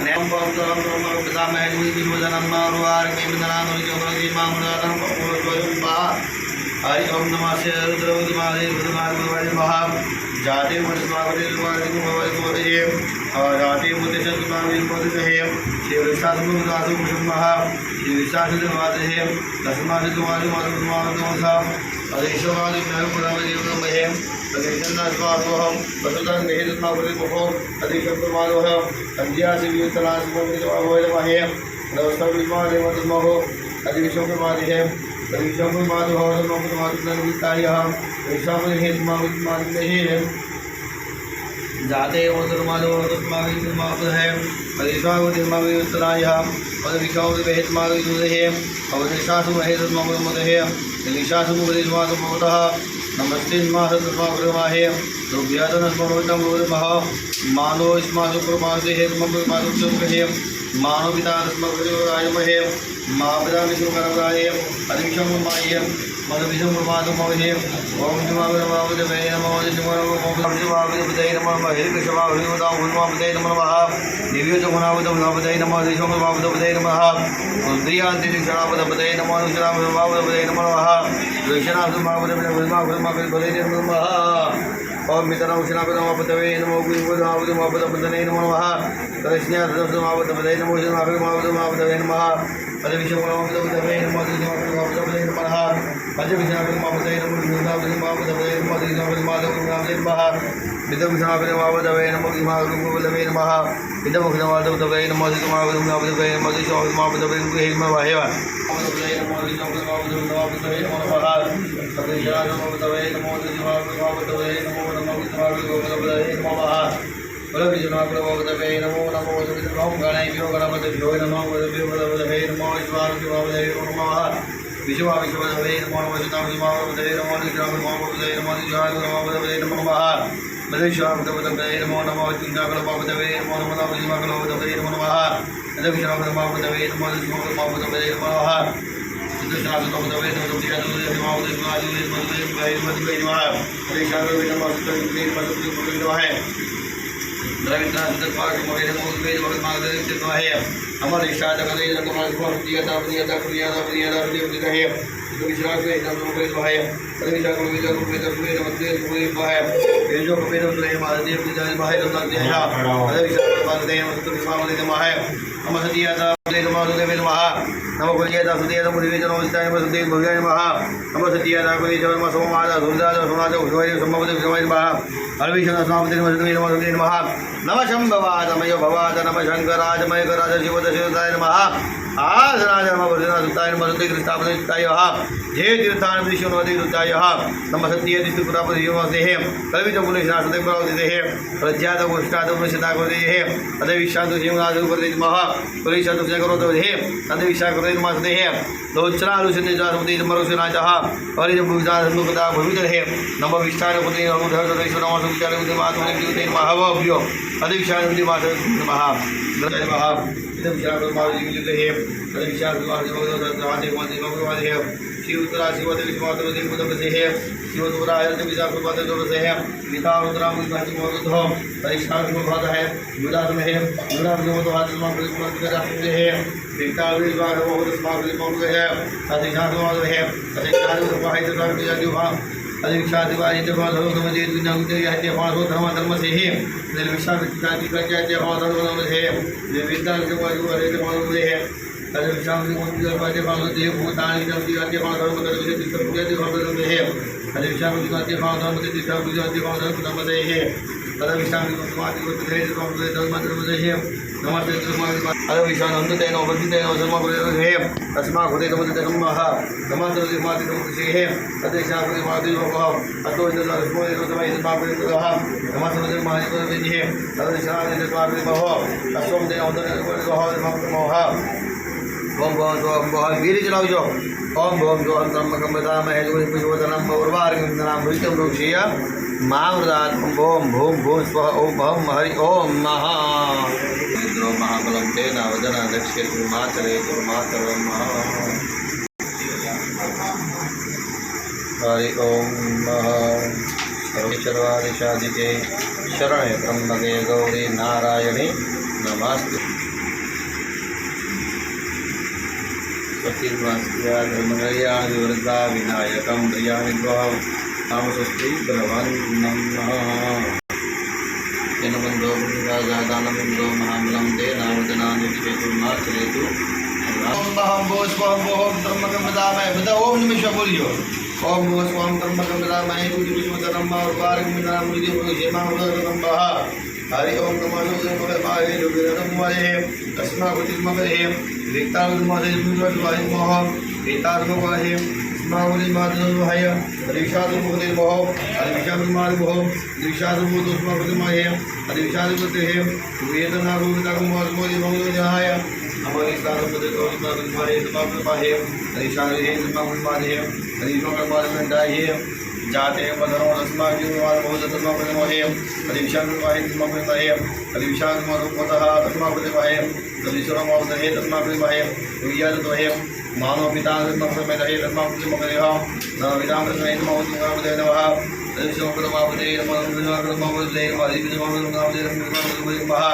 Name पवतरम ब्रह्म पितामह विभूषणं मारुवार के मिंदनानुरि जोगि मामृतम पपुरुषा हरि ओम नमः से रुद्रवदमादे रुद्रमागुवाय महा जाते मुद्मागुरे वादिनु भवतोदये जाते मुद्दशतुमागुरे मुद्दहे शिवशासमुदासु कुसुमहा शिवशासुदवादहे तस्मादुवादु मादुमादुसा अदेशवादि महपुरवदेवमहे अदेशन्नास्वादोहम वसुतं मेहदुमागुरे पोहो अदेशपुरवादोह अद्यासिवितलासुमोदिवावोयमहे नवस्तविमादेवतमहो अदेशपुरवादिहे जाते है पदिशावतिर्मावितराय पदविशावतिर्महेत्माविदुदहे अवदिशासुमहेतुर्ममुदहे निशासुमुपदेशमासुमवतः नमस्ते मासुमाहे दुर्व्यातनस्मरोतं रोदमः मानो स्मासु प्रमादेहे मममासुचुकहे मानो पिता तस्मकृतरायमहे महापिता विष्णुकरदाय अधिक्षमाय मधुविषमवादमहे ओम नमः नमो नमः नमः महेशवाहृदाहुन्मापदे नमः दिव्यचमुनावदे नमः दिशोमवापदे नमः रुद्रियान्तिक्षणापदे नमः रुद्रापदे नमः वैशनाथमापदे नमः ओम मित्रनापदे नमो गुरुपदे नमः दर्शनापदे नमो शनापदे नमः पदविषमवापदे नमः नमः पंचविषापदे नमः विदमुषापदे नमो गुरुपदे नमः विदमुखवादे नमो सिमापदे नमो नमो गणेभ्यो गणपतिभ्यो नमो गुरुभ्यो नमो शिवाय नमः विश्वाविश्वदे नमो वचनाविमावदे नमो निजामवावदे नमो निजामवावदे नमो नमः मदेशावदे नमो नमो चिन्ताकलवावदे नमो नमो नमोजिमाकलवावदे नमो नमः अदविश्वावदे नमो निजामवावदे नमो नमः सिद्धशास्त्रवावदे नमो दियादे नमो अमर इच्छा जगदे जगमाता प्रियता प्रियता प्रियता प्रियता विश्राम के नमोवेद भाई अदिशा को विचार को वेद को नमस्ते को भाई तेजो को वेद को महादेव की जय भाई रत्न देहा अदिशा को बादे मस्तु विश्वामदे नमः नमः सतियाता नमः देवे नमः नमः गुरुयता सुदेव मुनिवे नमस्ते मस्तु भगवान नमः नमः सतियाता को जय नमः सोमादा दुर्गा सोमादा भगवान संभवते भगवान नमः अरविशना स्वामते नमः नमः नमः शंभवादमय भवाद नमः शंकराजमय कराज शिवदशिवताय नमः आसनाय नमः वर्धनाय नमः सत्य कृष्णापदताय जय तीर्थान विष्णुवदे रुताय नमः सत्य दिष्टपुरापदे देहे कवित पुलिशासते प्रवदेहे प्रज्ञात गोष्ठात पुरुषतागोदेहे अदे विशांत शिवनाथ उपदे नमः पुलिशात जगरोत देहे अदे विशाकरे नमः देहे लोचनालुषते जासुदे मरुषनाजः हरि भुजा सन्मुखता भवितहे नमः विष्ठान पुते अनुधर देशनाम सुचाले मातुने दिवते महाभव्यो अदे विशांत दिवास नमः नमः विशाखमादिहे विशाखमादिहे शिवतरा शिवदेव शिवदेव मुदपदेहे शिवतुराय विशाखमादिहे गीतारुद्रामुद्धातिमोदो परिष्ठात्मभादः मुदातमहे मुदातमोदहात्मकृष्णकृष्णकृष्णहे विक्ताविद्वारमोदस्माकृष्णकृष्णहे अधिशात्मवादहे अधिशात्मवाहितसारविजयुहा अधिविक्षादिवादित्यभाधोगमजे दुर्नागुजयाद्यभाधो धर्मधर्मसेहे निर्विशादित्यादिप्रत्याद्यभाधर्मधर्मसेहे निर्विद्यादिवायुवरेद्यभाधोदेहे अधिविक्षादिवादित्यभाधोदेहे भूतानिद्याद्यभाधर्मधर्मसेहे अधिविक्षादिवादित्यभाधर्मसेहे तदविषादिवादित्यभाधर्मसेहे नमस्ते अदविषानन्दतेन वन्दितेन सर्वभूतेः तस्मात् हृदे नमः नमस्ते मातिनमसेः तदेशादिवादिवः अतो इन्द्रस्मोदेवतमैस्मापरितः नमस्ते महादेवः तदविषादिवादिवः अस्वं देवतमः ओम भगवान वीर चलाओ जो ओम भोम जो अंतरमकमदा महेश्वरी पुष्पवदनम उर्वारकंदनाम भृत्यम रोक्षीय मामृदात ओम भूम भूम स्वः ओम भम हरि ओम महा इंद्रो महाबलं तेन वदन दक्षे मातरे मातरम हरि ओम महा सर्वेश्वरादिशादिके शरणे त्र्यंबके गौरी नारायणे नमस्ते। स्वस्तिर्वास्त्या धर्मकल्याण विवृद्धा विनायकं प्रियाणि द्वहं नाम स्वस्ति बलवन्नमः तेन बन्धो पुण्यराजादानबन्धो महाबलं ते नामदनानि क्षेतुर्माचरेतु ओम बहम भो स्वम भो ब्रह्मकं वदामहे बदा ओम निमिष बोलियो ओम भो स्वम ब्रह्मकं वदामहे कुछ विश्वधर्म और बारिक मिना मुझे बोलो जेमा उदरम बहा हरि ओम नमः शिवाय पाहे दुर्गम वरे तस्मा कुतिमगे विक्तावमहे मुद्वाय मोह वेतार्गवाहे स्मावली माधवहाय हरिषादुमुखे मोह हरिषादुमार्गो हरिषादुमुदुस्मावतिमहे हरिषादुते वेदना गोविताकुमारमोदि भवनजाय नमोनिस्तारपदे गौरीमाहे तमापपाहे हरिषादुहे तमापपाहे हरिषोकर्मादंडाय जाते मदनो अस्माभिर्वाद बहुतत्वमहे हरिषादुमाहे तमापपाहे हरिषादुमरुपतः तस्मापतिमहे हरिषोरमोदहे तस्मापतिमहे वियदतोहे मानो पिता तस्मापतिमहे तस्मापतिमहे नविदामृतमे नमोदे नमः हरिषोकर्मावते नमः नमोदे नमः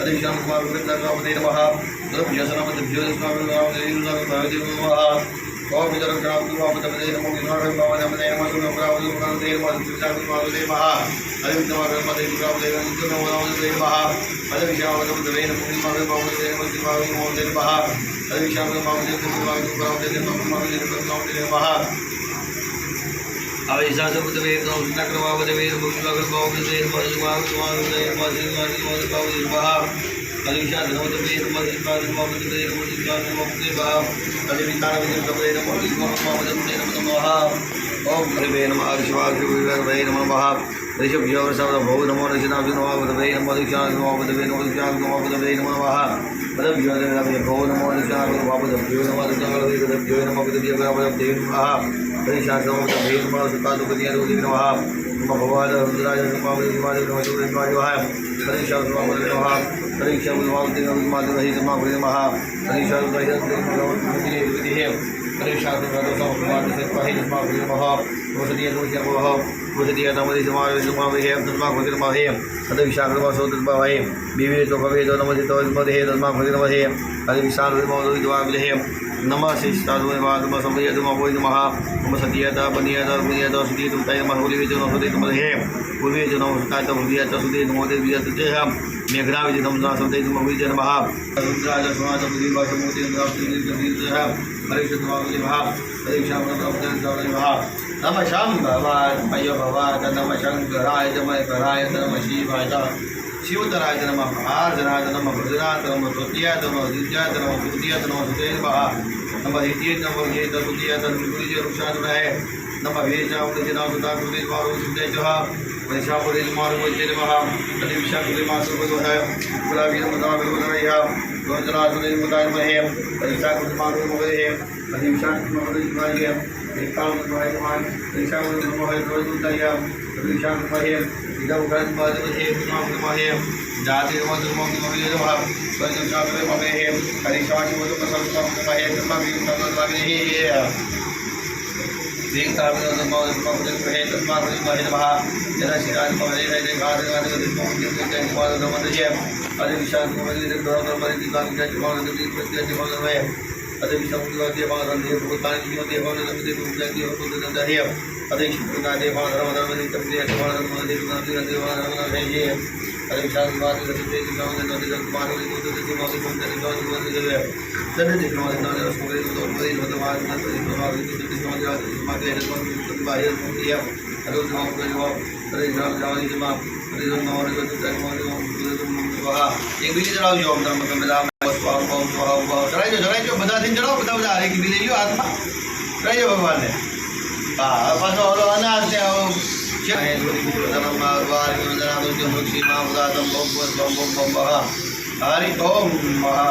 हरिषादुमारुपतः नमः द्रव्यसनमद्भ्यो तस्मापतिमहे नमः ओम विदर्भ ग्रामपदे नमो विद्वान भवनपदे नमो सुनप्रावदे नमो सुचाकुमारदे महा हरिविद्वानपदे ग्रामपदे नमो नमोदे महा हरिविशावदे नमो विद्वानपदे नमो शिवाविमोदे महा हरिविशावदे नमो महा अविशासपदे नमो सुचक्रवावदे नमो विद्वानपदे नमो शिवाविमोदे महा हरिविशाद नमोदे नमो शिवाविमोदे नमो शिवाविमोदे महा हरिवितारविदे नमो शिवाविमोदे नमो महा ओम हरिवे नमः शिवाय नमः ऋषभ्योरसव भो नमो ऋषनाभ्यो नमो ऋषाय नमो नमो महा पदभ्यो भो नमो ऋषाय नमो ऋषभ्यो नमो महा हरिशाय नमो सुतादुपतिया नमः नमो भगवान रुद्राय नमो शिवाय नमो शिवाय हरिशाय नमो नमः हरिशाय नमो नमः हरिशाय नमः शिष्टाद्वैवाद समयदमोय नमः नम सतीयता बनियता पुण्यता सुधी तुमताय नमः होली विजय नमः तुमहे पूर्वे जो नमः सुताता भुवियता सुधी नमो देविया तुतेहम मेघना विजय नमः सते नमः विजय नमः रुद्राज स्वाद बुद्धि वाच मोति नमः हरिषद्वाद नमः हरिशाम नमः नमः शाम भवाय मय भवाय नमः शंकराय जमय कराय नमः शिवाय शिवतराय नमः महाजनाय नमः भद्राय नमः तृतीयाय नमः द्वितीयाय नमः तृतीयाय नमः सुते नमः नमः द्वितीय नमः ये तृतीय तृतीय रुषानुराय नमः वेचावृति नाम सुता कृति मारो सुते जह वैशापुरी मारो वैद्य नमः अतिविशा कृति मासुपदो है गुलाबी नमः विवदरय गोचरा सुते मुदाय महे वैशा कृति मारो मगे है अतिविशा कृति मारो है एकाम नमः नमः वैशा कृति नमः द्वैतय अतिविशा महे इदं गण पादे नमः जाति नमः नमः नमः वैशा कृति मगे है हरिशाय नमः प्रसन्न महे नमः विष्णु एक बीज चढ़ाओ ओम धर्म चढ़ाई बधाથી ચડાવો બધા એક બીજ લઈ લો હાથમાં ચડાઈ ભગવાન ને પાછો ઓલો અનાજ ને हरि ओम महा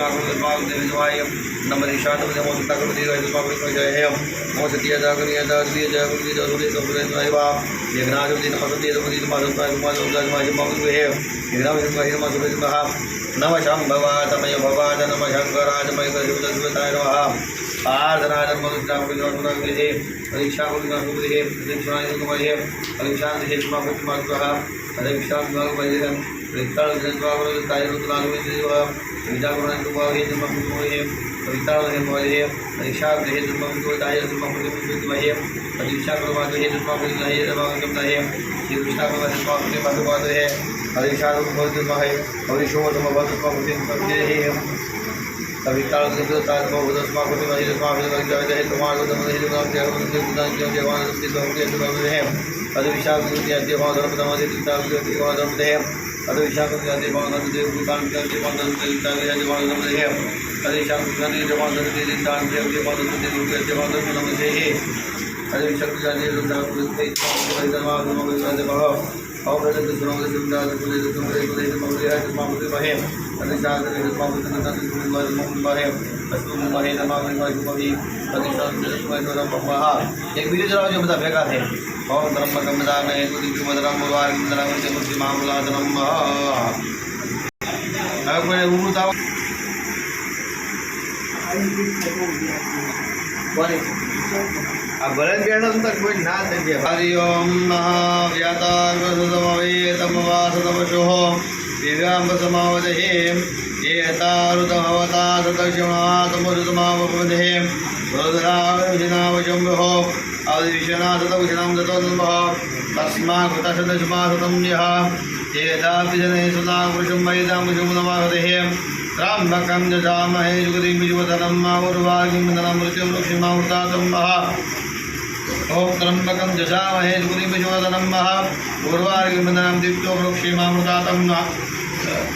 नमः ईशान नमः मोसता करो दीर्घ स्वामी को जय है मोसतिया जागरिया दागरिया जागरिया जरूरी तो पुरे नैवा यज्ञनाथ दिन पसंदी तो दिन माधव का माधव का माधव माधव है यज्ञनाथ दिन का हिरमा सुबह महा नमः शंभवा तमय भवाद नमः शंकराज मय गजुद सुताय नमः आर्धनाद मधुराम विनोदना विधे परीक्षा को विनोद विधे परीक्षा को विधे परीक्षा विधे स्वामी को माधव परीक्षा को विधे परीक्षा जन्मा को ताय रुद्राल विधे विद्या को विधे जन्म को विधे परीक्षा विधे विधे परीक्षा विधे जन्म को ताय जन्म को विधे परीक्षा को विधे जन्म को विधे जन्म को विधे श्री कृष्ण को विधे स्वामी को माधव है परीक्षा को विधे है परीक्षा को विधे को विधे कभी काल से जो तार को उधर स्वामी को नहीं स्वामी को जाए है तुम्हारे को नहीं जवान के जवान से तो के जवाब है अद विशाल को दिया देवान धर्म धर्म से चिंता को देवान धर्म है अद विशाल को दिया देवान धर्म देव को कान के देवान धर्म से चिंता के जवान धर्म है अद विशाल को दिया देवान धर्म से चिंता के देवान धर्म से देवान धर्म से है अद विशाल को दिया देवान धर्म से देवान धर्म से और प्रजन के सुनो के सुनता है सुने तो सुने तो नहीं मंगल है तो मंगल है अधिष्ठान के मंगल के नंदन के मंगल है अस्तु मंगल है नमः मंगल को भी अधिष्ठान के मंगल नमः महा एक वीडियो चलाओ जो बता बेकार है ओम ब्रह्म कमदान है तो दिन मदरम मुबार मंदरम के मुक्ति मामला नमः अब कोई उड़ता बोले अब बड़े बेड़ा तक कोई ना दे हरि ओम महाव्याताग्रसमवेतमवासतमशो दिव्यांबसमावदहे एतारुतभवता सतक्षमातमरुतमावपदहे रुद्राविनावशम्भो आदिविश्वनाथतविषणां दतो नमः तस्माकृतशतशमाशतं यः एतापि जने सुतापुरुषं वैदामुषं नमावदहे त्र्यम्बकं यजामहे जुगतिं विजुवदनं मावुर्वागिं वन्दनं मृत्युर्मुक्षिमावृतातं महा ओम त्र्यंबकं यजामहे जुगतिं विजुवदनं महा उर्वागिं वन्दनं दीप्तोरुक्षिमावृतातं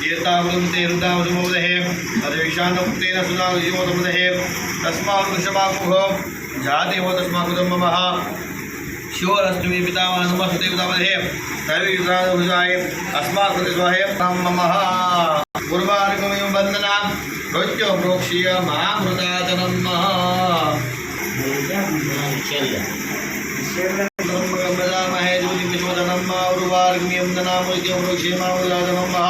एतावृते रुदावसुमोदहे अदविशानमुक्तेन सुदावजीवोदमुदहे तस्मात् वृषभाकुहो जाति हो तस्मात् ममः शिवरश्मि पितामह नमस्ते पितामहे दैवीयुगाय अस्मात् प्रतिस्वाहे ममः पूर्वार्गमयं वन्दनां रोच्यो प्रोक्षीय महामृतातनं मः ब्रह्मगम्बदामहे ज्योतिं विश्वधनं मा उर्वार्गमयं वन्दनां रोच्यो प्रोक्षीय महामृतातनं मः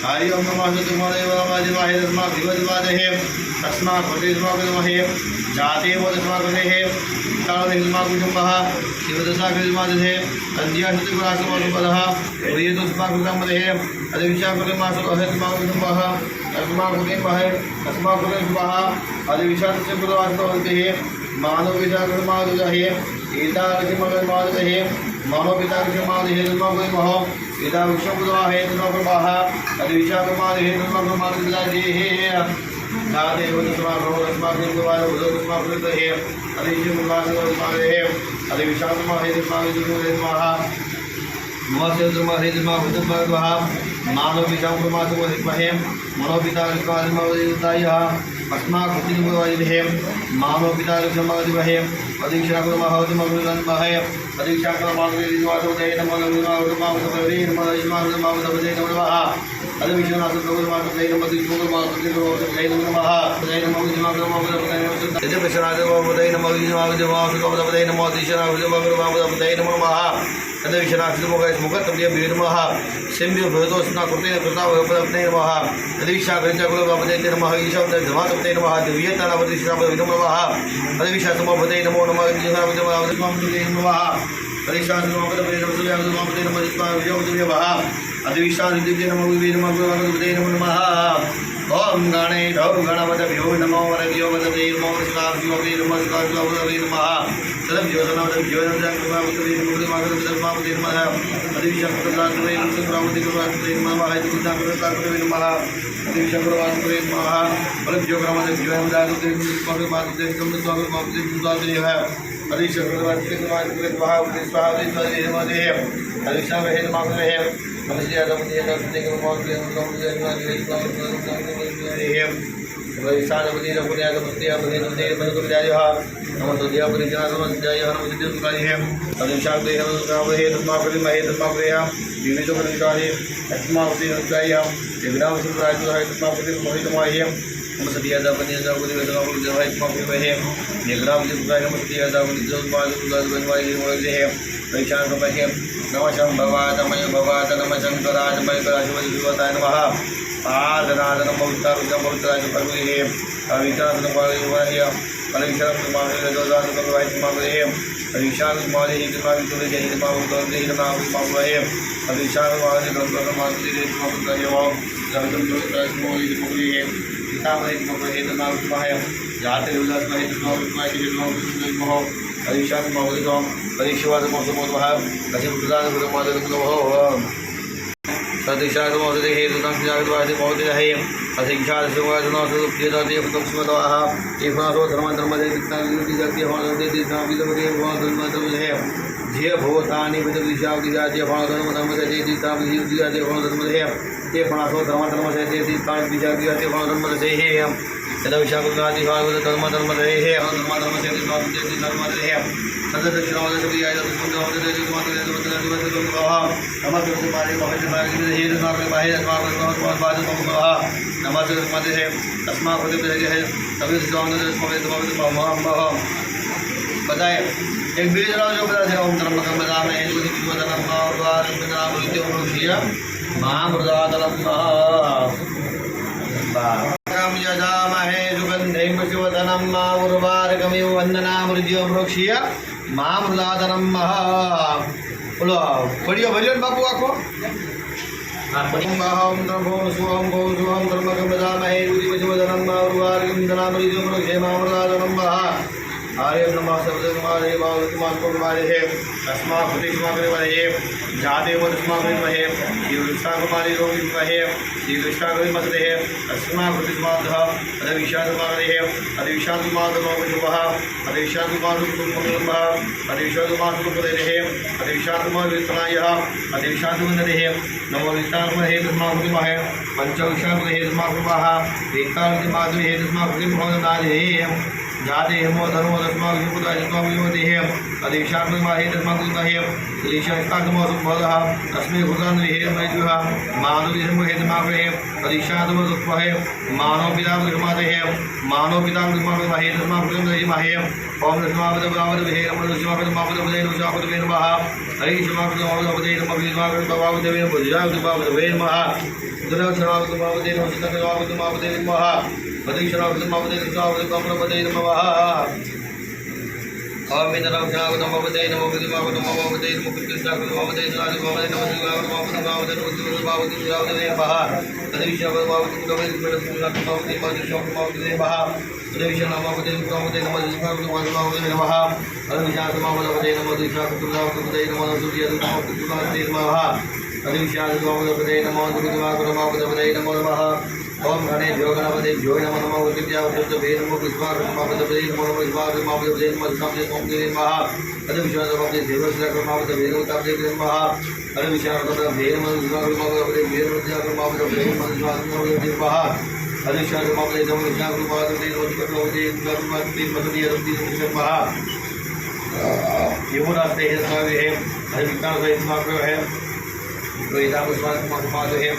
हरि ओं नमः सत्यमदेव वाजिवाहे तस्मात् शिवदिवादहे तस्मात् प्रतिस्वाहे जाते वो तस्मात् कालदेशमाकुशुम्भः शिवदशाकृतिमादधे कन्याशतिपुरासमोपदः उदयतुष्माकृतमदहे अधिविशाकृतिमासुहस्माकुशुम्भः तस्माकृतिमः तस्माकृतिशुभः अधिविशास्य पुरवासतोहतेः मानवविशाकृतमादुदहे एतादृशमगन्मादधे मम पिताकृशमादहे तस्माकृतिमः एता विश्वपुरवाहे तस्माकृतमः अधिविशाकृतमादहे तस्माकृतमादुदधेः जाते वो तस्मात् तस्माकृतिवाय उदयतुष्माकृतहे अधिविशुम्भः अरे विशाल महे स्वाहा नमस्ते द्रुमहे द्रुमः मानव विशाल महे मनोपिता अस्माकृतिमहे मानव पिता महे अदीक्षा महे अदीक्षा मुखत्रिय नमः सिंह भूतोष्णा कृतेन कृतावपदे नमः अदीक्षा कृतकुलपदे नमः ईशावतधमातपदे नमः दिव्यतनवदिशावदे नमः अदीक्षा समपदे नमो नमः ईशावतधमातपदे नमः अदीक्षा समपदे नमः अदीक्षा दिव्य नमः ओम गणेश गणपतभ्यो नमो वरभ्यो वदते नमो शिवाभ्यो नमः शिवाभ्यो नमः सदभ्यो नमः नमः अदिशंकरात्रे नमः हरिशंकरात्रे नमः अदिशंकरात्रे नमः वरभ्यो ग्रामदेभ्यो नमः अदिशंकरात्रे नमः नमस्ते नमः भवातमय भवातनम शंकराजमय कराशिवताय नमः आदनादनम पवित्रारुद्रम पवित्राय परमेहे अविचारन पालय कलेशरम माहे दोदान माहे अविचार माहे हितमावि तुले जय हितमावि तुले हितमावि माहे अविचार माहे गंगा माहे माहे जगदम तुले मोहि पितामहे माहे तनाव माहे जाते उल्लास माहे माहे माहे अविचार माहे परीक्षवाद महोत्सवः कथित प्रदान गुरुमादनमः सदीशाद महोदय हे दुर्गंजागवाद महोदय हे असिक्षाद सुवादनासु प्रियदाते फतस्मतः एफनासो धर्मधर्मदे दिक्तानि जाति हमारे दिशा विदमदे भगवान हे जे भूतानि विदविषा विजाति धर्मधर्मदे दिशा विजाति धर्मधर्मदे हे एफनासो धर्मधर्मदे दिशा विजाति धर्मधर्मदे हे यदा विशाखुनादि धर्मधर्मदे हे धर्मधर्मदे दिशा धर्मधर्मदे हे बताए एक बीज जो बता ओम धर्म महामृदातलम यजामहे सुगंधे शिवधनम उर्वारकमिव वंदनामृज्यो प्रोक्ष्य महामृदातलम बोलो बढ़िया भजन बापू आखो ओम नमो सोम गो सोम धर्मकमदामहे शिवधनम उर्वारकमिव प्रोक्ष्य महामृदातलम आर्य नमः शब्दकुमारे बालकुमारे हे अस्मात् प्रतिकुमारे वहे जाते वस्माकरे वहे युष्टाकुमारी रोगी वहे युष्टाकुमारी मसले हे अस्मात् प्रतिकुमारः अदिविशाकुमारे हे अदिविशाकुमारः शुभः अदिविशाकुमारः अदिविशाकुमारः हे अदिविशाकुमारः अदिविशाकुमारः हे नमो विशाकुमारः हे तस्मात् पंचविशाकुमारः हे तस्मात् विकासमादि हे तस्मात् हे जाते हेमो धर्मो दस्मादेहे अदीक्षात्महे तस्माहे ईशात्मोदः अस्मे भूतान्हे मैजुः मानवहे तमाग्रहे अदीक्षात्महे मानव पिता मानव पिता महे तस्माहे ओम नमः ओम गणेभ्यो गणपतिभ्यो नमो नमः विद्यावृत्तभे नमो पुष्पाकृतमापदभे नमो नमः विष्वाकृतमापदभे नमो विष्णाभे नमः अद विश्वासभे देवश्रकृतमापदभे नमो ताभे नमः अद विश्वासभे नमो विष्वाकृतमापदभे नमो विष्वाकृतमापदभे नमो विष्वाकृतमापदभे नमः अद विश्वासभे नमो विष्वाकृतमापदभे नमो विष्वाकृतमापदभे नमः यमुनास्ते है स्वामी है अद विष्णाभे नमः है वेदा पुष्पाकृतमापदभे है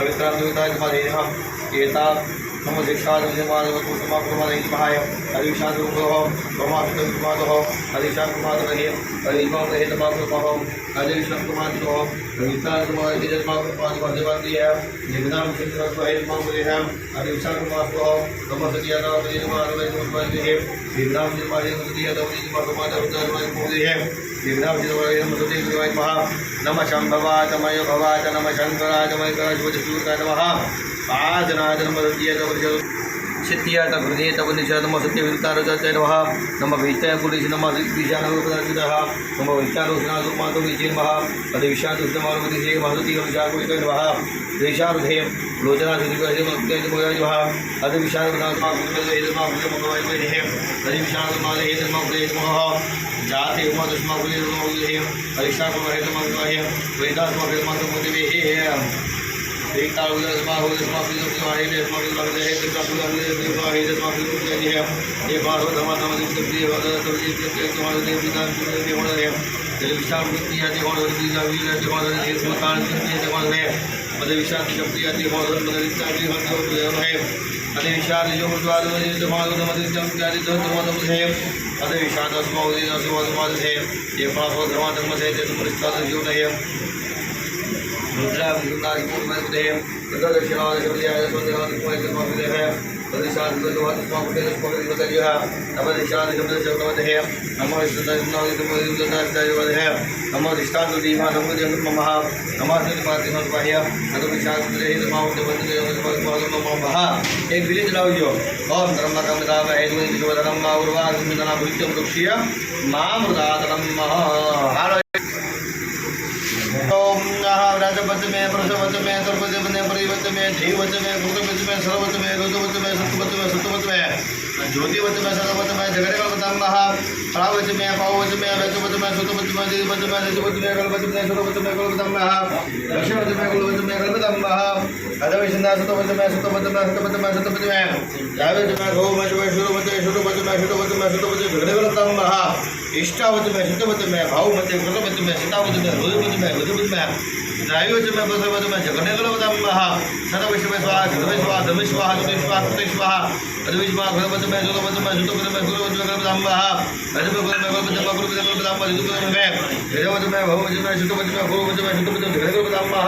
अवित्रांतविताजमादेनः एता नमो शिक्षादुजमादवकुसमाक्रमणैर्महाय अदिशादुर्गोः ब्रह्माकृतविष्मादोः अदिशाकुमादमहे अदिशाकुमादहेतमाकृतमः अदिशकुमादोः अवित्रांतमादिजन्माकृतमादिमध्यवादीय निग्नां चित्रत्वहेतमाकृतेः अदिशाकुमादोः नमस्तियादावदिजमादवैनमस्वादिः निग्नां चित्रमादिमस्तियादावदिजमादवैनमस्वादिः निग्नां चित्रमादिमस्तियादावदिजमादवैनमः नमः शम्भवाय तमय भवाय नमः शङ्कराय मयकराजवजसूर्याय नमः आजनाय नमः सिद्धिया तब हृदय तब निशा नमः सत्यवितारचाय नमः नमः वैत्य पुलिस नमः विशानोपदाचितः नमः वैत्यारोचनादुमातो विजय नमः अद विशादुष्टमारुपतिशे महति विशाकुलिकाय नमः देशारुधे लोचनाशुद्धिकाय नमः अद विशालनाथमाकुलिकाय अद विशालनाथमाकुलिकाय नमः जाते उमादुष्माकुलिकाय नमः अदिशाकुलिकाय नमः वेदात्मकर्मसमुदिवेः एकता उदस्मा उदस्माफिलुस्वाहे देस्माफिलुस्वाहे देस्माफिलुस्वाहे देस्माफिलुस्वाहे ये बारो धमाधमदिप्रिय वदतुर्जिप्रिय तुम्हारे पिता के होने विशाल वृत्तियाँ होने विशाल वीर होने देशमकान के होने अदे विशाल शक्तियाँ होने मदरिता के होने अदे विशाल जो मुद्वाद तुम्हारे मदरिता के आदि तुम्हारे है अदे विशाल अस्माउदी अस्माउदी है ये पाप धर्माधर्म से तुम्हारे साथ जो नहीं रुद्रा विष्णुनादिपूर्णमदे प्रदक्षिणादिशब्दयाय स्वदेवादिपूर्णमदे प्रदिशादिगतवादिस्वामुखेस्वामिगतयः नवदिशादिशब्दशब्दमदे नमो विष्णुनादिपूर्णमदे नमो दिष्टान्तदीमानमदे नमः नमस्ते एक विलेज लाओ ओम धर्मकमदाम हेतु विश्वधर्म उर्वासमितना भूत्यम वृक्षीय मामृदातरम हारो ओम राजपत में प्रसवत में सर्वत में परिवत में धीवत में कृतवत में सर्वत में ऋतुवत में सत्वत में सत्वत में ज्योतिवत में सर्वत में झगड़े कल्पतमः प्रावत में पावत में वैतवत में सुतवत में दीवत में रजवत में कल्पत में सर्वत में कल्पतमः दक्षिणवत में कुलवत में कल्पतमः अधविष्णा सुतवत में सत्वत में सत्वत में सत्वत में जावत में गौवत में शुरुवत में शुरुवत में शुरुवत में शुरुवत में झगड़े कल्पतमः इष्टावत में शुद्धवत में भाववत में कृतवत में सीतावत में हृदयवत में हृदयवत में ध्यायोच में प्रसवत में झगड़े कल्पतमः सतविश्व स्वाहा धर्मस्वाहा धर्मस्वाहा कृतस्वाहा कृतस्वाहा अधविश्वा भगवत में सुतवत में सुतवत में गुरुवत में कल्पतमः अधविश्व में कल्पतमः गुरुवत में कल्पतमः सुतवत में हृदयवत में भववत में सुतवत में गुरुवत में सुतवत में झगड़े कल्पतमः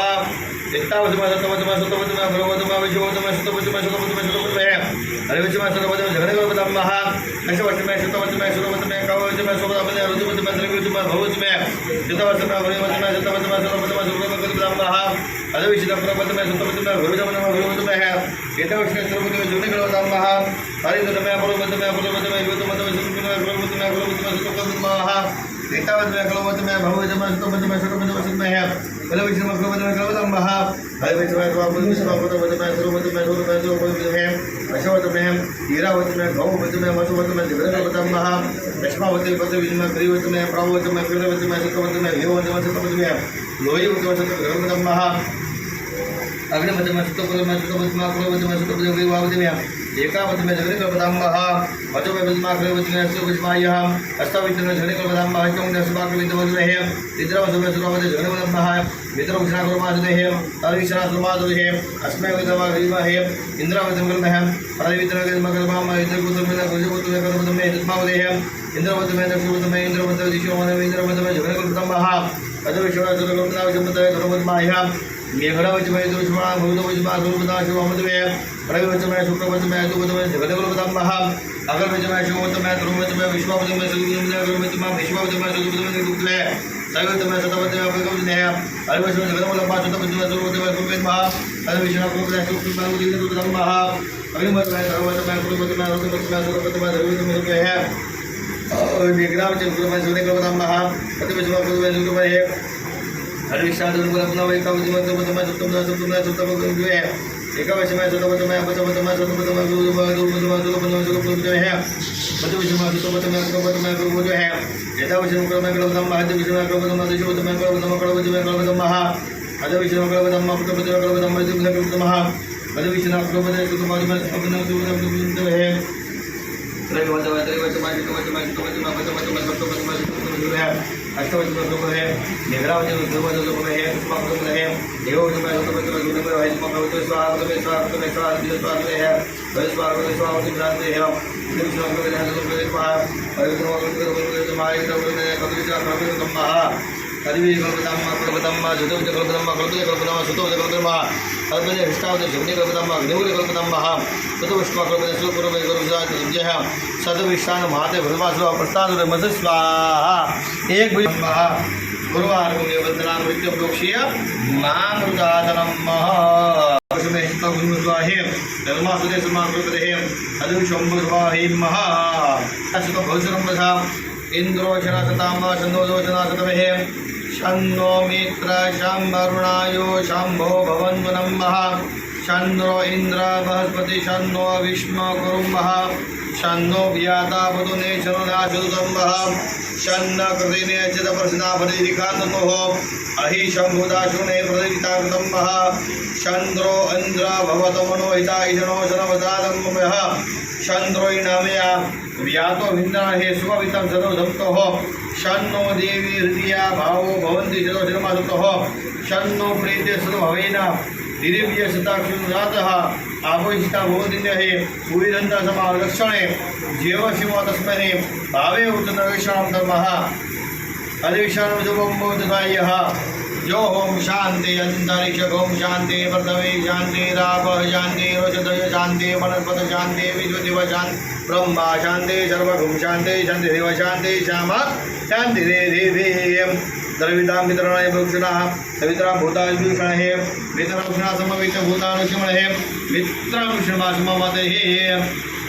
इष्टावत में सतवत में सुतवत में भगवत में विश्ववत में सुतवत में सुतवत में सुतवत में अधविश्व में सुतवत में झगड़े कल्पतमः अष्टवत में सुतवत में सुतवत में कवच में सुतवत में ऋतुवत में त्रिवत में भववत में सुतवत में भगवत में सुतवत में सुतवत में सुतवत में कल्पतमः अधविश्व प्रपत में सुतवत में भगवत में भगवत में है इतवत में सुतवत में झगड़े कल्पतमः हरिवत में अपरवत में अपरवत में युवत में सुतवत में अपरवत में अपरवत में सुतवतमः एतावत में कलवत में भववत में सुतवत में सुतवत में सुतवत में है अधविश्व में कलवत में कल्पतमः अधविश्व में प्रपत में सुतवत में सुतवत में सुतवत में है अशवत में हीरावत में गौवत में मसुवत में झगड़े कल्पतमः दक्षिणावत में पदवित में क्रियवत में प्रावत में कृतवत में सुतवत में हेवत में सुतवत में लोहिवत में सुतवत कल्पतमः अग्निवत में सुतवत में सुतवत में क्रोवत में सुतवत में विवावत में एकावत में झगड़े कल्पतमः वचो में विद्मा क्रियवत में सुविस्मायः अष्टावत में झगड़े कल्पतमः चौं में सुभाकृत में है इद्रवत में सुरावत झगड़े कल्पतमः मित्र उष्णा कर्मादि है अविष्णा कर्मादि है अस्मै विदवा विवा है इंद्रावत में कल्प है परावित्र के मकरबाम इद्रकुत में गुजकुत में कल्पत में इद्मावत है इंद्रवत में दक्षुवत में इंद्रवत दिशो में इंद्रवत में झगड़े कल्पतमः अधविश्वा सुरकल्पना विषमतः कर्मतमायः मेघड़वच में दुष्मा भूतवच में दुर्पदा शिवमत में प्रविवच में शुक्रवच में दुवत में झगड़े कल्पतमः अगरवच में शिववत में ध्रुवच में विश्वावत में सुगुवत में अगरवच में विश्वावत में सुगुवत में निरुक्त में सैवत में सतवत में अपगवत में अरवच में झगड़े कल्पा सतवत में सुरवत में कुलपेतमः अधविश्वा कुलपेत शुक्रवत में कल्पतमः अग्निवत में सर्ववत में कुलवत में रुद्रवत में सुरवत में धर्वत में रुद्र है विग्रह चंद्र में झगड़े कल्पतमः अधविश्वा कुलपेत शुक्रवत है अरविशाद गुरुकुलम वैकावत में सुतम सुतम सुतम सुतम गुरुवे एकवचमय सुतवचमय पतवचमय सुतवचमय गुरुवचमय दुर्वचमय सुतवचमय सुतवचमय है पतवचमय सुतवचमय गुरुवचमय गुरुवचमय है यथावचमय क्रमय क्रमदम महद्वचमय क्रमदम दिशवचमय क्रमदम क्रमवचमय क्रमदम महा अधवचमय क्रमदम पतवचमय क्रमदम मध्यमय क्रमदम महा अधवचमय क्रमदम सुतवचमय सुतवचमय सुतवचमय है त्रैवचमय त्रैवचमय सुतवचमय सुतवचमय पतवचमय सुतवचमय सुतवचमय है अष्टवचमय सुतवचमय है निग्रहवचमय सुतवचमय है सुतवचमय है देववचमय सुतवचमय सुतवचमय है सुतवचमय स्वाहा स्वाहा स्वाहा स्वाहा है स्वाहा स्वाहा विभ्रांति है विष्णु को देह को देह स्वाहा अविष्णु को तुम्हारे को कविता कविता महा कदिवी कल्पतम्मा कल्पतम्मा जुतो कल्पतम्मा कल्पते कल्पतम्मा सुतो कल्पतम्मा कल्पते हिष्टावते शुभ्नि कल्पतम्मा निवृत्ति कल्पतम्मा ततो विष्णु कल्पते सुपूर्व कल्पजात जय सदविष्टान महाते भगवासुर प्रस्थान मस स्वाहा एक महा गुरुवार को वंदना मृत्यु प्रोक्षीय मामृतातनम महा में गुरु स्वाहे धर्मासुदे समाकृते अदुशंभु स्वाहे महा तस्व भवसरम बधा इंद्रो शनासतामा चंदो शनासतमहे शन्नो मित्र शम्भरुणायो शंभो भवन्वनं महा शन्नो इंद्र बृहस्पति शन्नो विष्णु गुरुं महा शन्नो व्याता वदुने शरणाचुतं महा शन्न कृतिने चित प्रसन्ना फलिकान्तमोह अहि शम्भुदाशुने प्रदिताकृतं महा चन्द्रो इंद्र भवतो मनोहिता ईशनो शनवदादं ममः चन्द्रोइनामया व्यातो विन्दाहे सुखवितं सर्वधम्तोः शन्नो देवी हृदया भावो भवन्ति जलोशनमासुतोः शन्नो प्रीते सुभवेन दिव्य सताक्षुरातः आपोषिता भवदिन्यहे भूरिदन्त समालक्षणे जीव शिवो तस्मै भावे उत्तरवेषणं धर्मः अधिवेशनं शुभं बोधदायः जो होम शांति अंतरिक्ष ओम शांति पृथ्वी शांति राप शांति रोषधय शांति वनस्पत शांति विश्वदेव शांति ब्रह्मा शांति सर्वभूम शांति शांति देव शांति श्यामा शांति देवी द्रवितां वितरणाय भूषणः सवित्रा भूताभूषणः वितरभूषणः समवेत भूतानुषमणः मित्रभूषणः सममतेः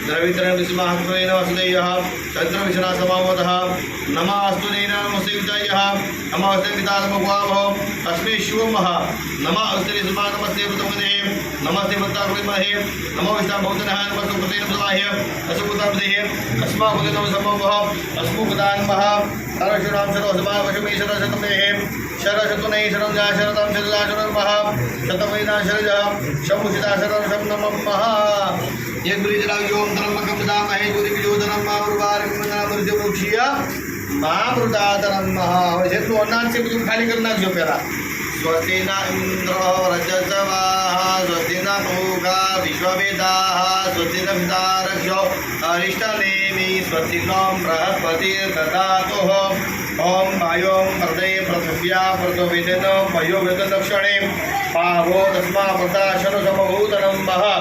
द्रवितरं विस्माहत्वेन वसुदेयः चन्द्रविषणः समावतः नमस्तु नमस्तेयः नमस्ते पितामहः तस्मै शिवमः नमस्ते नमस्ते प्रथमदे नमस्ते प्रतापमहे नमो विष्णुभूतनः नमस्ते प्रतेनसलाय असुभूतापदेः अस्माकुदनं समवः अस्मुकदान्मः सरशुरां सर्वसमावशमे शरशतमेः शरशतुनै शरं जा शरतं शरदाशरमः शतमैना शरजः शमुषिता शरं शं नमः एक ब्रिजरायोम धर्मकं दामहे गुरुविजोदनं मारुवारिकमनामृतमुक्षीय मामृतातरं महा वैसे तो अन्नान से तुम खाली करना जो प्यारा स्वस्ति न इंद्र रजसवाः स्वस्ति न पूगा विश्ववेदाः स्वस्ति न पितारक्षो अरिष्टनेमि स्वस्ति नो बृहस्पतिर्दधातुः ओम वायों प्रदे पृथिव्या पृथ्वीदेन पयोवेदक्षणे पावो तस्मा प्रताशनो समभूतनं महा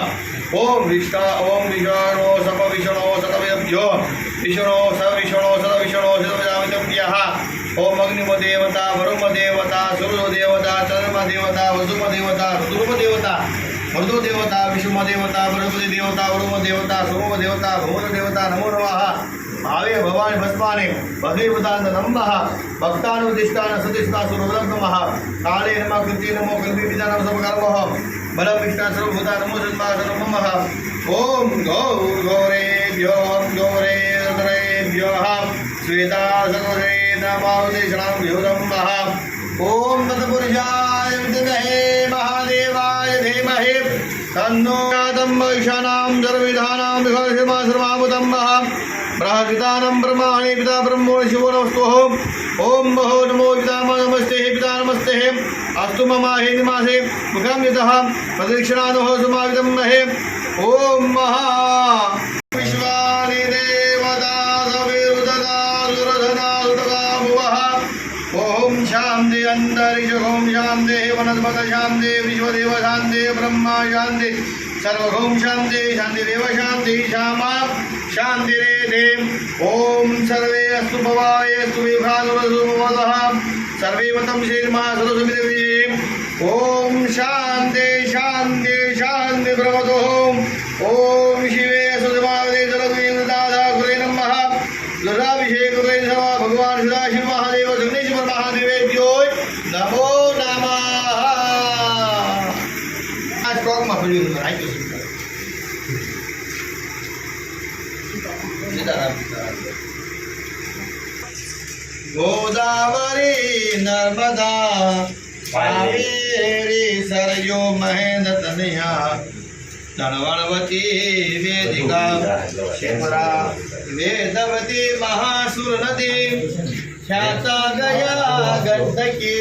ओम विष्णु ओम विष्णु सप विष्णु सतवेभ्यो विष्णु सविष्णु सतविष्णु सतवेभ्यः ओम अग्निम देवता वरुम देवता सूर्य देवता चंद्रमा देवता वसुम देवता ध्रुव देवता मृदु देवता विष्णु देवता बृहस्पति देवता वरुम देवता सोम देवता भूम देवता नमो नमः भावे भवानी भस्माने भगवतान नमः भक्तानुदिष्टान सदिष्टा सुरवदमः काले नमः कृते नमो कल्पे विदानं सबकर्मः बलम विष्णु सर्वभूता नमो जन्मास नमः ओम गौरेभ्यो गौरेभ्यः श्वेतासुरे नमोदेशनं भ्योदमः ओम तत्पुरुषाय विद्महे महादेवाय धीमहि तन्नो ईशानां सर्वविधानां विघर्षमा सर्वाभूतमः प्राकृतानं ब्रह्माणि पिता ब्रह्मो शिवो नमस्तुः ओम बहो नमो पिता नमस्ते पिता नमस्ते अस्तु मम हेनिमासे मुखं यतः प्रदक्षिणानोः समावितं महे ओम महा विश्वानि देवता सविरुदता सुरधना सुतका भुवः ओम शान्ति अन्तरिक्ष ओम शान्ति वनस्पत शान्ति विश्वदेव शान्ति ब्रह्मा शान्ति सर्वभौम शान्ति शान्तिरेव शान्ति श्यामा शान्तिरेधे ओम सर्वे अस्तु भवाय अस्तु विभागवसुभवतः सर्वे वतं श्रीर्मा सरस्वती ओम शान्ति शान्ति शान्ति भवतु ओम शिवे सुधमावदे जलद्वीमदादा गुरे नमः ललाभिषेक गुरे नमः भगवान सदाशिव महादेव जगदीश्वर महादेवेभ्यो नमो नमः आज स्टॉक में पड़ी सीताराम गोदावरी नर्मदा कावेरी सरयू महेंद्र तनया तनवणवती वेदिका शिवरा वेदवती महासुर नदी ख्याता गया गंडकी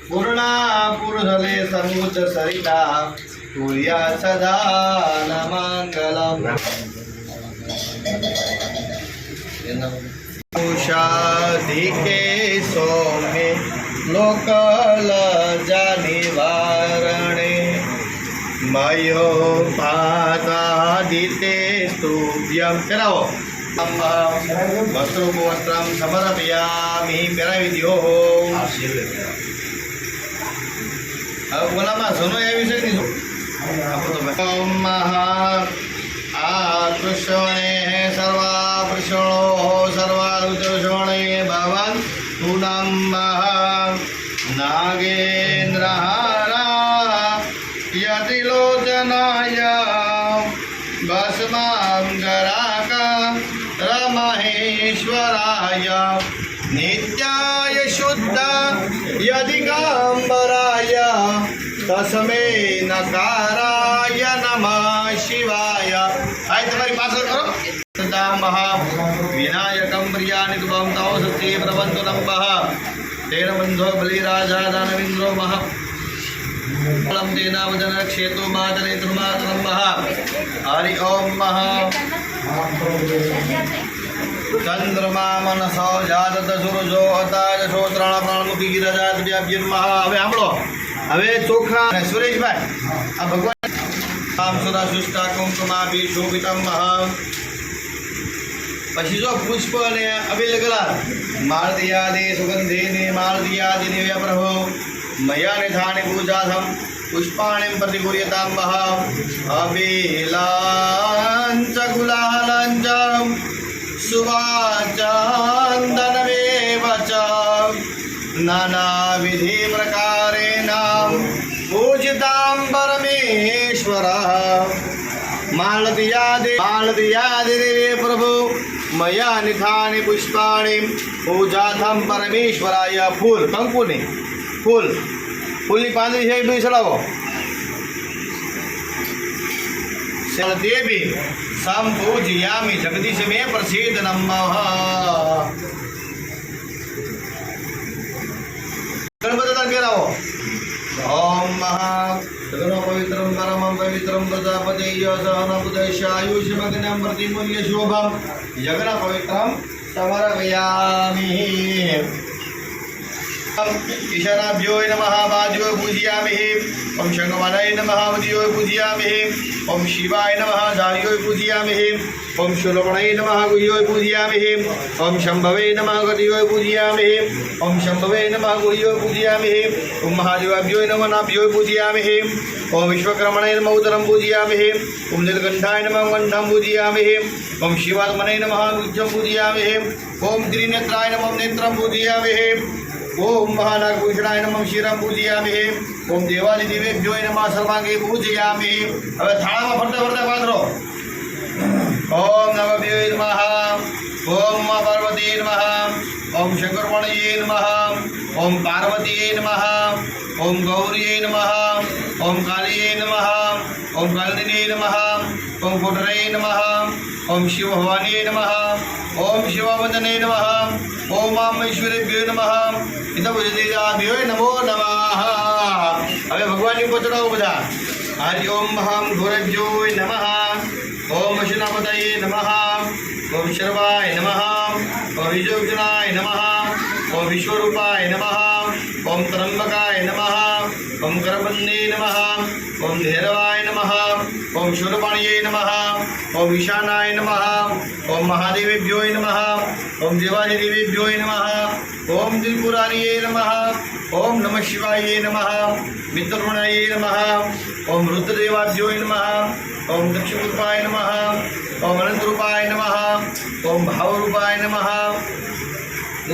पूर्णा पुरधले समुद्र सरिता तुर्या सदा नमंगलम उषाधि के सौम्य लोकल जानिवारणे मयो पादादिते स्तुभ्यं कराओ वस्त्रों वस्त्रं समर्पयामि पेराविद्यो अब बोला मा सुनो ये विषय नहीं ओम महा आकृष्णे सर्वाभूषणो सर्वाभूषणे भवन पूनम महा नागेन्द्रहारा यतिलोचनाय भस्मांगराका रमहेश्वराय नित्याय शुद्ध यदिकाम्बराय तस्मै नकाराय नमः शिवाय। आए तुम्हारी पासल करो सदा महा विनायकं प्रियानि तुभं तव सत्ये प्रबन्धु नमः तेन बन्धो बलिराजा दानवेन्द्रो महा फलं तेना वदन क्षेतो मातरेतुर्मातरं महा हरि ओम महा चंद्रमा मनसो जातत सूरजो अताज श्रोत्राण प्राणमुखी गिरजात व्याप्यर्मः। હવે સાંભળો હવે ચોખા સુરેશભાઈ આ ભગવાન આમ સુરા સુષ્ટા કુંકુમાભી શોભિતમ મહા પછી જો પુષ્પ અને અબિલ ગલા માળદિયાદે સુગંધેને માળદિયાદિ દિવ્ય પ્રભો મયા નિધાને પૂજાધમ પુષ્પાણિ પ્રતિકુર્યતામ મહા અબિલાંચ ગુલાલાંચ सुवाचन्दनमेव च नानाविधि प्रकारेण पूजितां परमेश्वरः मालतीयादिदेवे प्रभु मया निधानि पुष्पाणि पूजाथं परमेश्वराय फूल कंकुनी फूलनी પાંદડી છે એ બી ચડાવો देवी संपूजयामि जगदीश में प्रसीद नमः। गणपति के रहो ओम महा सगुण पवित्रं परमं पवित्रं प्रजापते सहन बुद्धशायुष्मग्नं प्रतिमूल्य शोभं जगन पवित्रं समर्पयामि। ईशानाभ्यो नमः वाद्यो पूजयामि ओम शंखमालाय नमः वद्यो पूजयामि ओम शिवाय नमः धार्यो पूजयामि ओम शूलमणये नमः गुह्यो पूजयामि ओम शंभवे नमः गतियो पूजयामि ओम शंभवे नमः गुह्यो पूजयामि ओम महादेवाभ्यो नमः नाभ्यो पूजयामि ओम विश्वकर्मणे नमः उदरं पूजयामि ओम नीलकण्ठाय नमः कण्ठं पूजयामि ओम शिवात्मने नमः गुज्जं पूजयामि ओम त्रिनेत्राय नमः नेत्रं पूजयामि ओम महानागभूषणाय नमः शिरं पूजयामि ओम देवादिदेवेभ्यो नमः सर्वांगे पूजयामि। હવે થાળામાં ફરતા ફરતા પાત્રો ओम नवभ्यो नमः ओम मा पार्वती नमः ओम शंकरमणये नमः ओम पार्वतीये नमः ओम गौरीये नमः ओम कालिये नमः ओम कालिने नमः ओम कोटरे नमः ओम शिवभवानी नमः ओम शिववदने नमः ओम मामेश्वरेभ्यो नमः हितभुजतेजाभ्यो नमो नमः। હવે ભગવાનની પોચડાઓ બધા હરિ ઓમ મહા ઘોરેભ્યો નમઃ ओम विष्णुपतये नमः ओम शर्वाय नमः ओम विजयोक्षणाय नमः ओम विश्वरूपाय नमः ओम त्र्यंबकाय नमः ओम करबन्धे नमः ओम धैर्वाय नमः ओम शूलपाणये नमः ओम ईशानाय नमः ओम महादेवेभ्यो नमः ओम देवादिदेवेभ्यो नमः ओम त्रिपुरारिये नमः ओम नमः शिवाय नमः मित्ररूपाय नमः ओम रुद्रदेवाभ्यो नमः ओम दक्षिणरूपाय नमः ओम अनंतरूपाय नमः ओम भावरूपाय नमः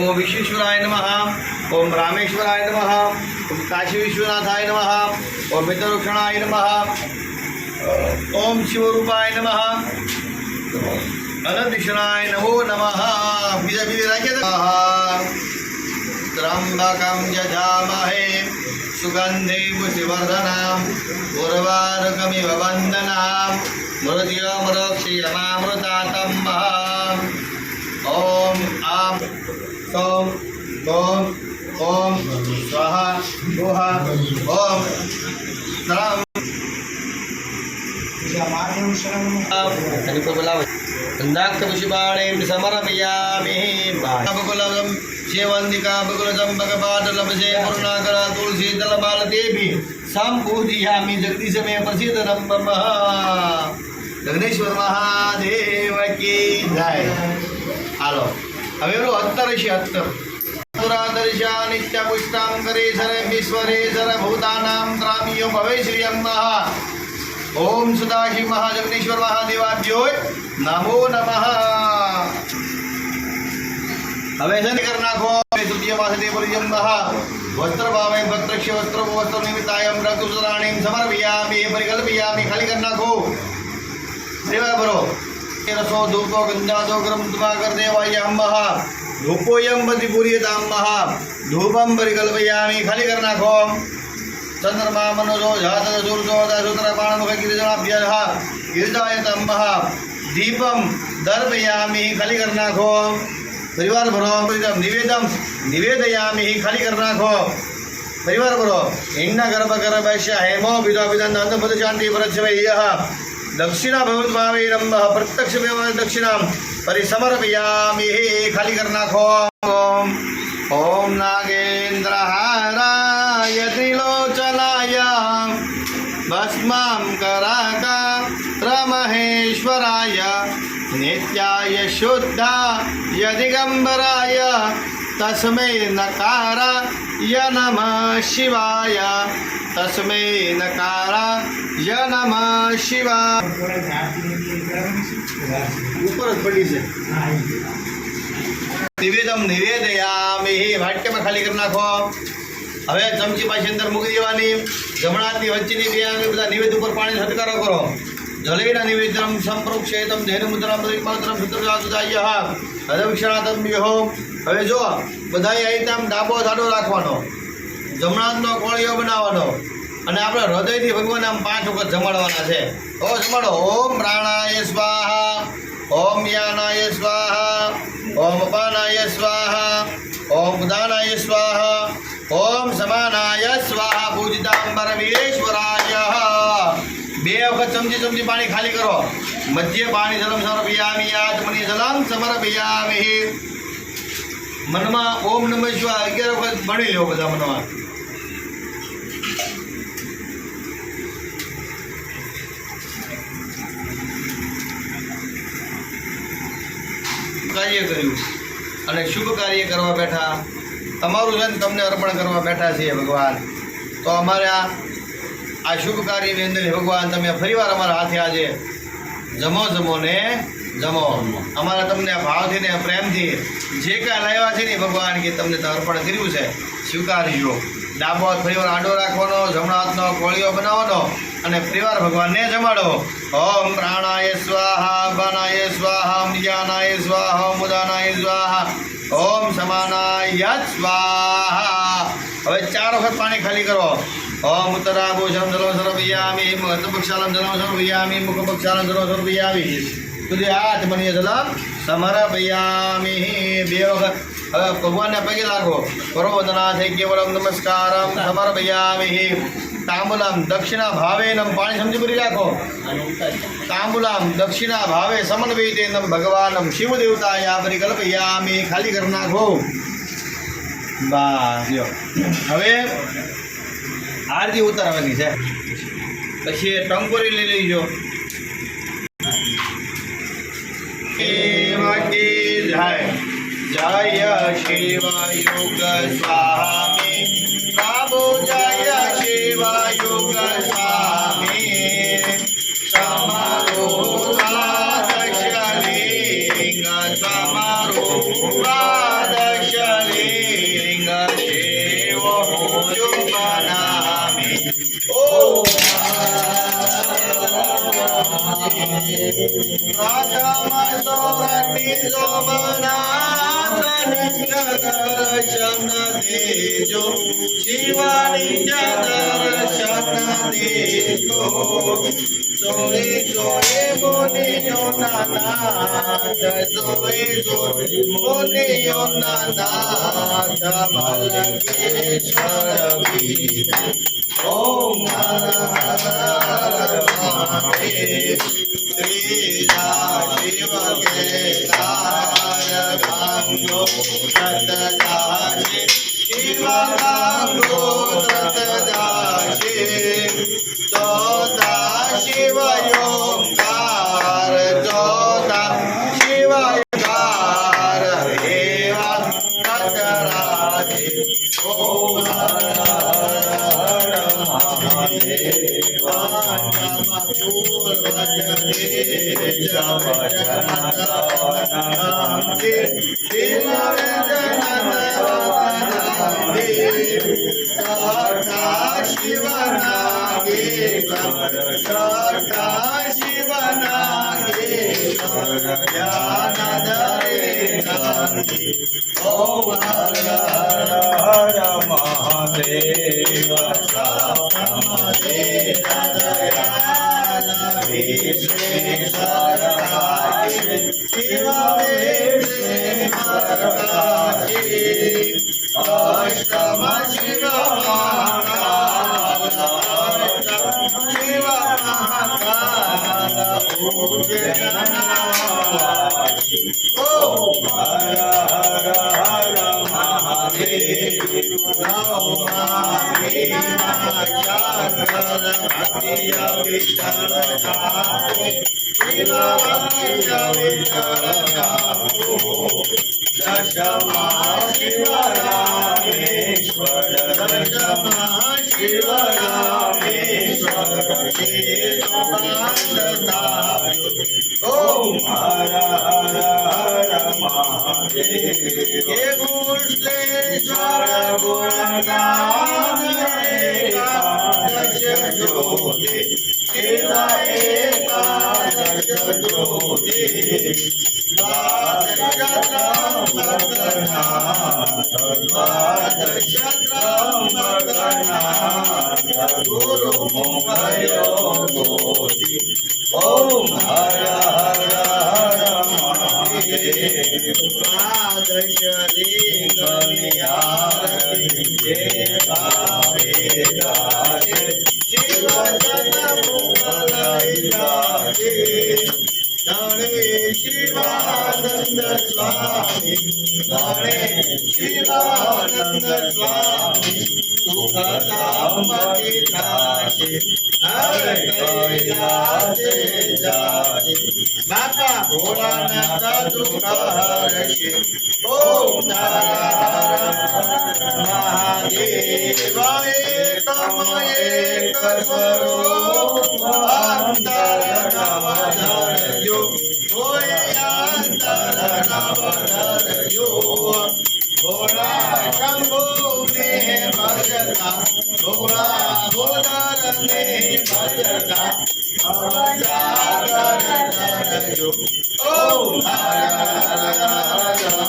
ओम विश्वेश्वराय नमः ओम रामेश्वराय नमः ओम काशी विश्वनाथाय नमः ओम मित्ररूक्षणाय नमः ओम शिवरूपाय नमः अनंत कृष्णाय नमो नमः। बीजा बीजे राखे त्र्यंबकं यजामहे सुगंधे पुष्टिवर्धनम् उर्वारुकमिव वन्दनाम् मृत्युमृक्षीयमामृतातं ओम आम सोम ओम ओम स्वाहा गोहा ओम राम पुष्पाणि समर्पयामि बकुलं सेवन्तिका बकुलचम्पकपाटलभसे पूर्णाकरा तुलसी दलमालतेभि संपूजयामि जगदीशमे प्रसीदनं मम। जगदीश्वर महादेव की जय। हालो हवे बोलो हत्तरशी हत्तर पुरादर्शा नित्य पुष्टांकरेश्वर विश्वरेश्वर भूतानां त्रामियो भवे श्रियं महा। ओम सदाशिव महाजगदीश्वर महादेवाभ्यो नमो नमः। हवे सन कर नाखो तृतीय मासते परिजम्बः वस्त्र भावे भद्रक्ष वस्त्र वस्त्र निमित्तायं रघुसुराणीं समर्पयामि परिकल्पयामि। खाली कर नाखो सेवा करो रसो धूपो गंधादो गरम दिवाकर देवाय अम्मः धूपोयं बदिपुर्यतां महा धूपं परिकल्पयामि। खाली कर नाखो चंद्रमा मनोजो जातक सूर्यो दासुतर पाणमुख गिरिजनाभ्यः गिरिजायतं महा दीपं दर्पयामि। खाली कर नाखो परिवार भरो निवेदम निवेदयामि। खाली कर नाखो परिवार भरो हिन्न गर्भ गर्भस्य हेमो विदो विदन अंतपद शांति परच्छवयः दक्षिणा भवद्भावे नमः प्रत्यक्ष दक्षिणां परिसमर्पयामि। खाली कर नाखो ओम नागेन्द्रहाराय त्रिलोचनाय भस्मां कराकारमहेश्वराय नित्याय शुद्धाय दिगंबराय तस्मै नकाराय नमः शिवाय तस्मै नकाराय नमः शिवाय। ऊपर पड़ी से निवेदम निवेदयामि। वाक्यમાં ખાલી કરી નાખો। હવે ચમચી પાછી અંદર મૂકી દેવાની। જમણાની વચ્ચેની બે આંગળી બધા નિવેદ ઉપર પાણી છટકારો કરો। જલેન નિવેદનમ સંપ્રોક્ષેતમ ધૈર્યમુદ્રામ પરિપાત્રમ સૂત્રજાતુજાયઃ અદક્ષણાતમ વિહો। હવે જો બધાય આઈટમ ડાબો સાડો રાખવાનો, જમણાનો કોળિયો બનાવવાનો અને આપણે હૃદયથી ભગવાન આમ 5 વખત જમાડવાના છે। તો જમાડો ઓમ પ્રાણાય સ્વાહા ओम यानाय स्वाहा ओम अपानाय स्वाहा ओम उदानाय स्वाहा ओम समानाय स्वाहा पूजितांबरवीरेश्वराय। बे वखत चमची चमची पानी खाली करो। मध्य पानी जलम समर्पयामि आत्मनि जलम समर्पयामि। मनमा ओम नमः शिवाय 11 वखत भणी लो बधा मनमा। कार्य કર્યું અને શુભ કાર્ય કરવા બેઠા તમારું જન તમને અર્પણ કરવા બેઠા છીએ ભગવાન। તો અમારા આ શુભ કાર્યની અંદર ભગવાન તમે ફરીવાર અમારા હાથે આજે જમો જમો ને જમો। અમારા તમને ભાવથી ને પ્રેમથી જે કાંઈ લાવ્યા છે ને ભગવાન કે તમને તો અર્પણ કર્યું છે સ્વીકારજો। ડાબો હાથ ફરીવાર આડો રાખવાનો, જમણા હાથનો કોળિયો બનાવવાનો અને ફરીવાર ભગવાનને જમાડો। ओम प्राणाय स्वाहा अपानाय स्वाहा ज्ञानाय स्वाहा मुदानाय स्वाहा ओम समानाय स्वाहा। હવે 4 વખત પાણી ખાલી કરો। ओम उत्तराभूषं जलं सर्वयामि मधुपक्षालं जलं सर्वयामि मुखपक्षालं जलं सर्वयामि तुझे हाथ मनीय जलं समर्पयामि। 2 વખત હવે ભગવાનને પગે લાગો। પરોવદનાથે કેવલમ નમસ્કારમ સમર્પયામિ। तांबूलम दक्षिणा भावेनम पानी समझी भरी राखो। तांबूलम दक्षिणा भावे समन्वयितेनम भगवानम शिव देवताय परिकल्पयामि। खाली कर नाखो। बस લ્યો હવે આરતી ઉતારવાની છે। પછી ટંકોરી લઈ લેજો। કેવકે જય जय शिव युग स्वामी प्रभु जय शिव युग स्वामी समारोहादशलिंग समारोहादशलिंग शिव शुभनामी। પ્રથમ સોરઠી શોભનાથ નિત્ય દર્શન દેજો શિવાની દર્શન દેજો સોએ સોએ મુનિયો નાથ સોએ સોએ મુનિયો નાથ મલકેશ્વર વિજય ઓમ હર હર મહાદેવ શ્રીરા શિવ કેદાર ગંગો સતદાશી શિવ ગંગો સતદાશી ચોદા શિવ યોમકાર ચોદા શિવ યોમકાર એવા સતરાજે ઓમ હર હર મહાદેવ ઓમ હર હર મહાદેવ અષ્ટમ શિવ ઓમ હર હર મહાદેવ ઓમ હર હર મહાદેવ ગુણેશ્વર ગુણગાન એકાદશ જ્યોતિ શિવ એકાદશ જ્યોતિ ગુરુ મુખયો ગોતિ ઓમ હર હર હર મહાદેવ દ્વાદશલિંગની આરતી જે ભાવે ગાજે શિવ સદમુખલય ગાજે ગણે શિવાનંદ સ્વામી ગણે શિવાનંદ સ્વામી સુખદામતી થાશે હર કૈલાસે જાશે બાપા ભોળાનાથ દુઃખ હરશે ઓમ હર મહાદેવ એકમ એક સ્વરૂપ અંતર નવધરજો હોય અંતર નવધરજો ભોળા શંભુ ને ભજતા ભોળા ભોદર ને ભજતા અવજાગર ધરજો ઓમ હર હર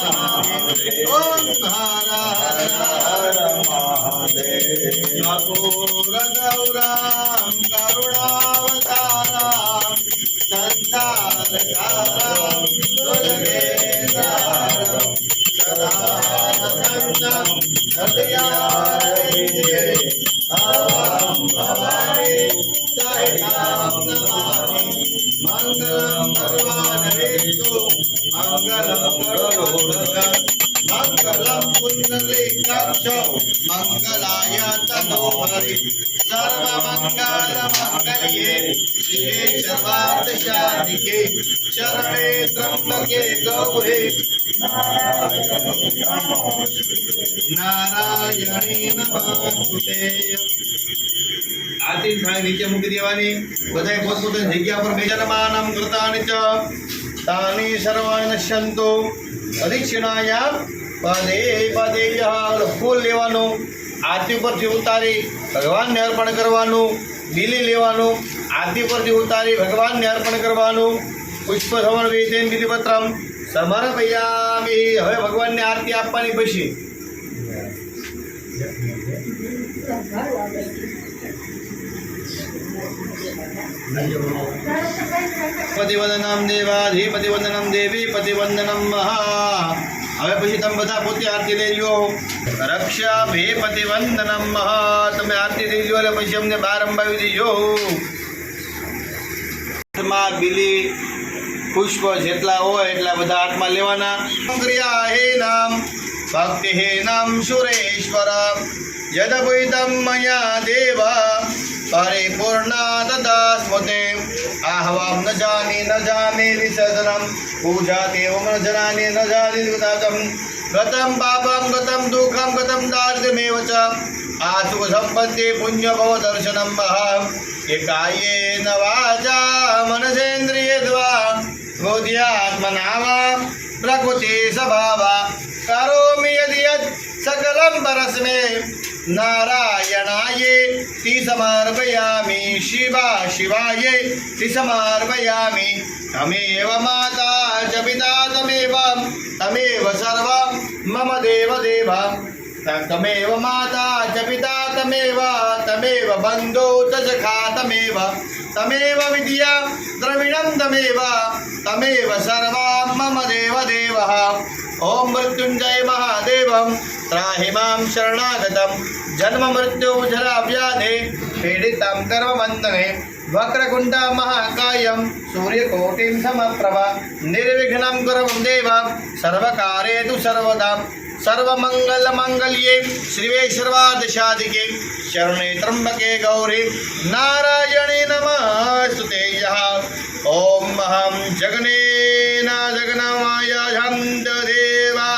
મહાદેવ ઓમ હર હર મહાદેવ કપૂર ગૌરામ કરુણાવતારામ સંસારકારામ દુર્ગેન્દ્રારામ સદાનંદમ હૃદયારવિંદે અહં ભવાની સહિતાં નમામિ મંગલં સર્વાનરેષુ મંગલં ગરુડધ્વજ મંગલં પુંડરીકાક્ષ મંગલાય તનોહરિ સર્વમંગલમંગલ્યે શિવે સર્વાર્થસાધિકે શરણે ત્રંબકે ગૌરે નારાયણી નમસ્તુતે આરતી થાય નીચે મૂકી દેવાની બધાય પોતપોતાની જગ્યા પર બેજનમાનમ કૃતાનિ ચ તાની સર્વાય નશ્યંતુ અધિક્ષિણાયા પદે પદે ફૂલ લેવાનું આરતી ઉપરથી ઉતારી ભગવાનને અર્પણ કરવાનું બીલી લેવાનું આરતી પરથી ઉતારી ભગવાનને અર્પણ કરવાનું. પુષ્પ સમર્પિતેન વિધિપત્રમ સમર્પયામિ. હવે ભગવાનને આરતી આપવાની પછી પતિવંદનમ દેવાધિપતિવંદનમ દેવી પતિવંદનમ મહા. હવે પછી તમે બધા પોતે આરતી લઈ લો. રક્ષા ભે પતિવંદનમ મહા. તમે આરતી લઈ લો એટલે પછી અમને બાર અંબાવી દીજો. બીલી પુષ્પ જેટલા હોય એટલા બધા હાથમાં લેવાના. ક્રિયા હે નામ ભક્તિ હે નામ સુરેશ્વર યદભુતમ મયા દેવા પરિપૂર્ણા તદા સ્મૃતે આહવામ ન જાને વિસર્જનમ પૂજાતે ઓમ ન જનાને ન જાને વિદાતમ ગતમ પાપમ ગતમ દુઃખમ ગતમ દારિદ્ર્યમેવ ચ આસુખ સંપત્તિ પુણ્ય ભવ દર્શનમ મહા એકાયેન વાચા મનસેન્દ્રિય દ્વા બોધ્યાત્મના વા પ્રકૃતિ સ્વભાવા કરોમિ યદિ યत् सकलम परस्मे नारायणाये ति समर्पयामि शिवाय ति समर्पयामि तमेव माता च पिता तमेव सर्वं मम देव तमेव माता च पिता तमेव बन्धो च सखा तमेव विद्या द्रविणं तमेव सर्वं मम देव ओम मृत्युंजय महादेवं त्राहि मां शरणागतं जन्म मृत्यु जरा व्याधे पीडितं कर्मबन्धने वक्रकुण्ड महाकायं सूर्यकोटिं समप्रभा निर्विघ्नं कुरु देव सर्वकार्येषु सर्वदा सर्वमङ्गलमाङ्गल्ये शिवे सर्वार्धसाधिके शरणे त्र्यम्बके गौरी नारायणे नमस्तुते यः ओम अहं जगन्नाय झन्ददेवा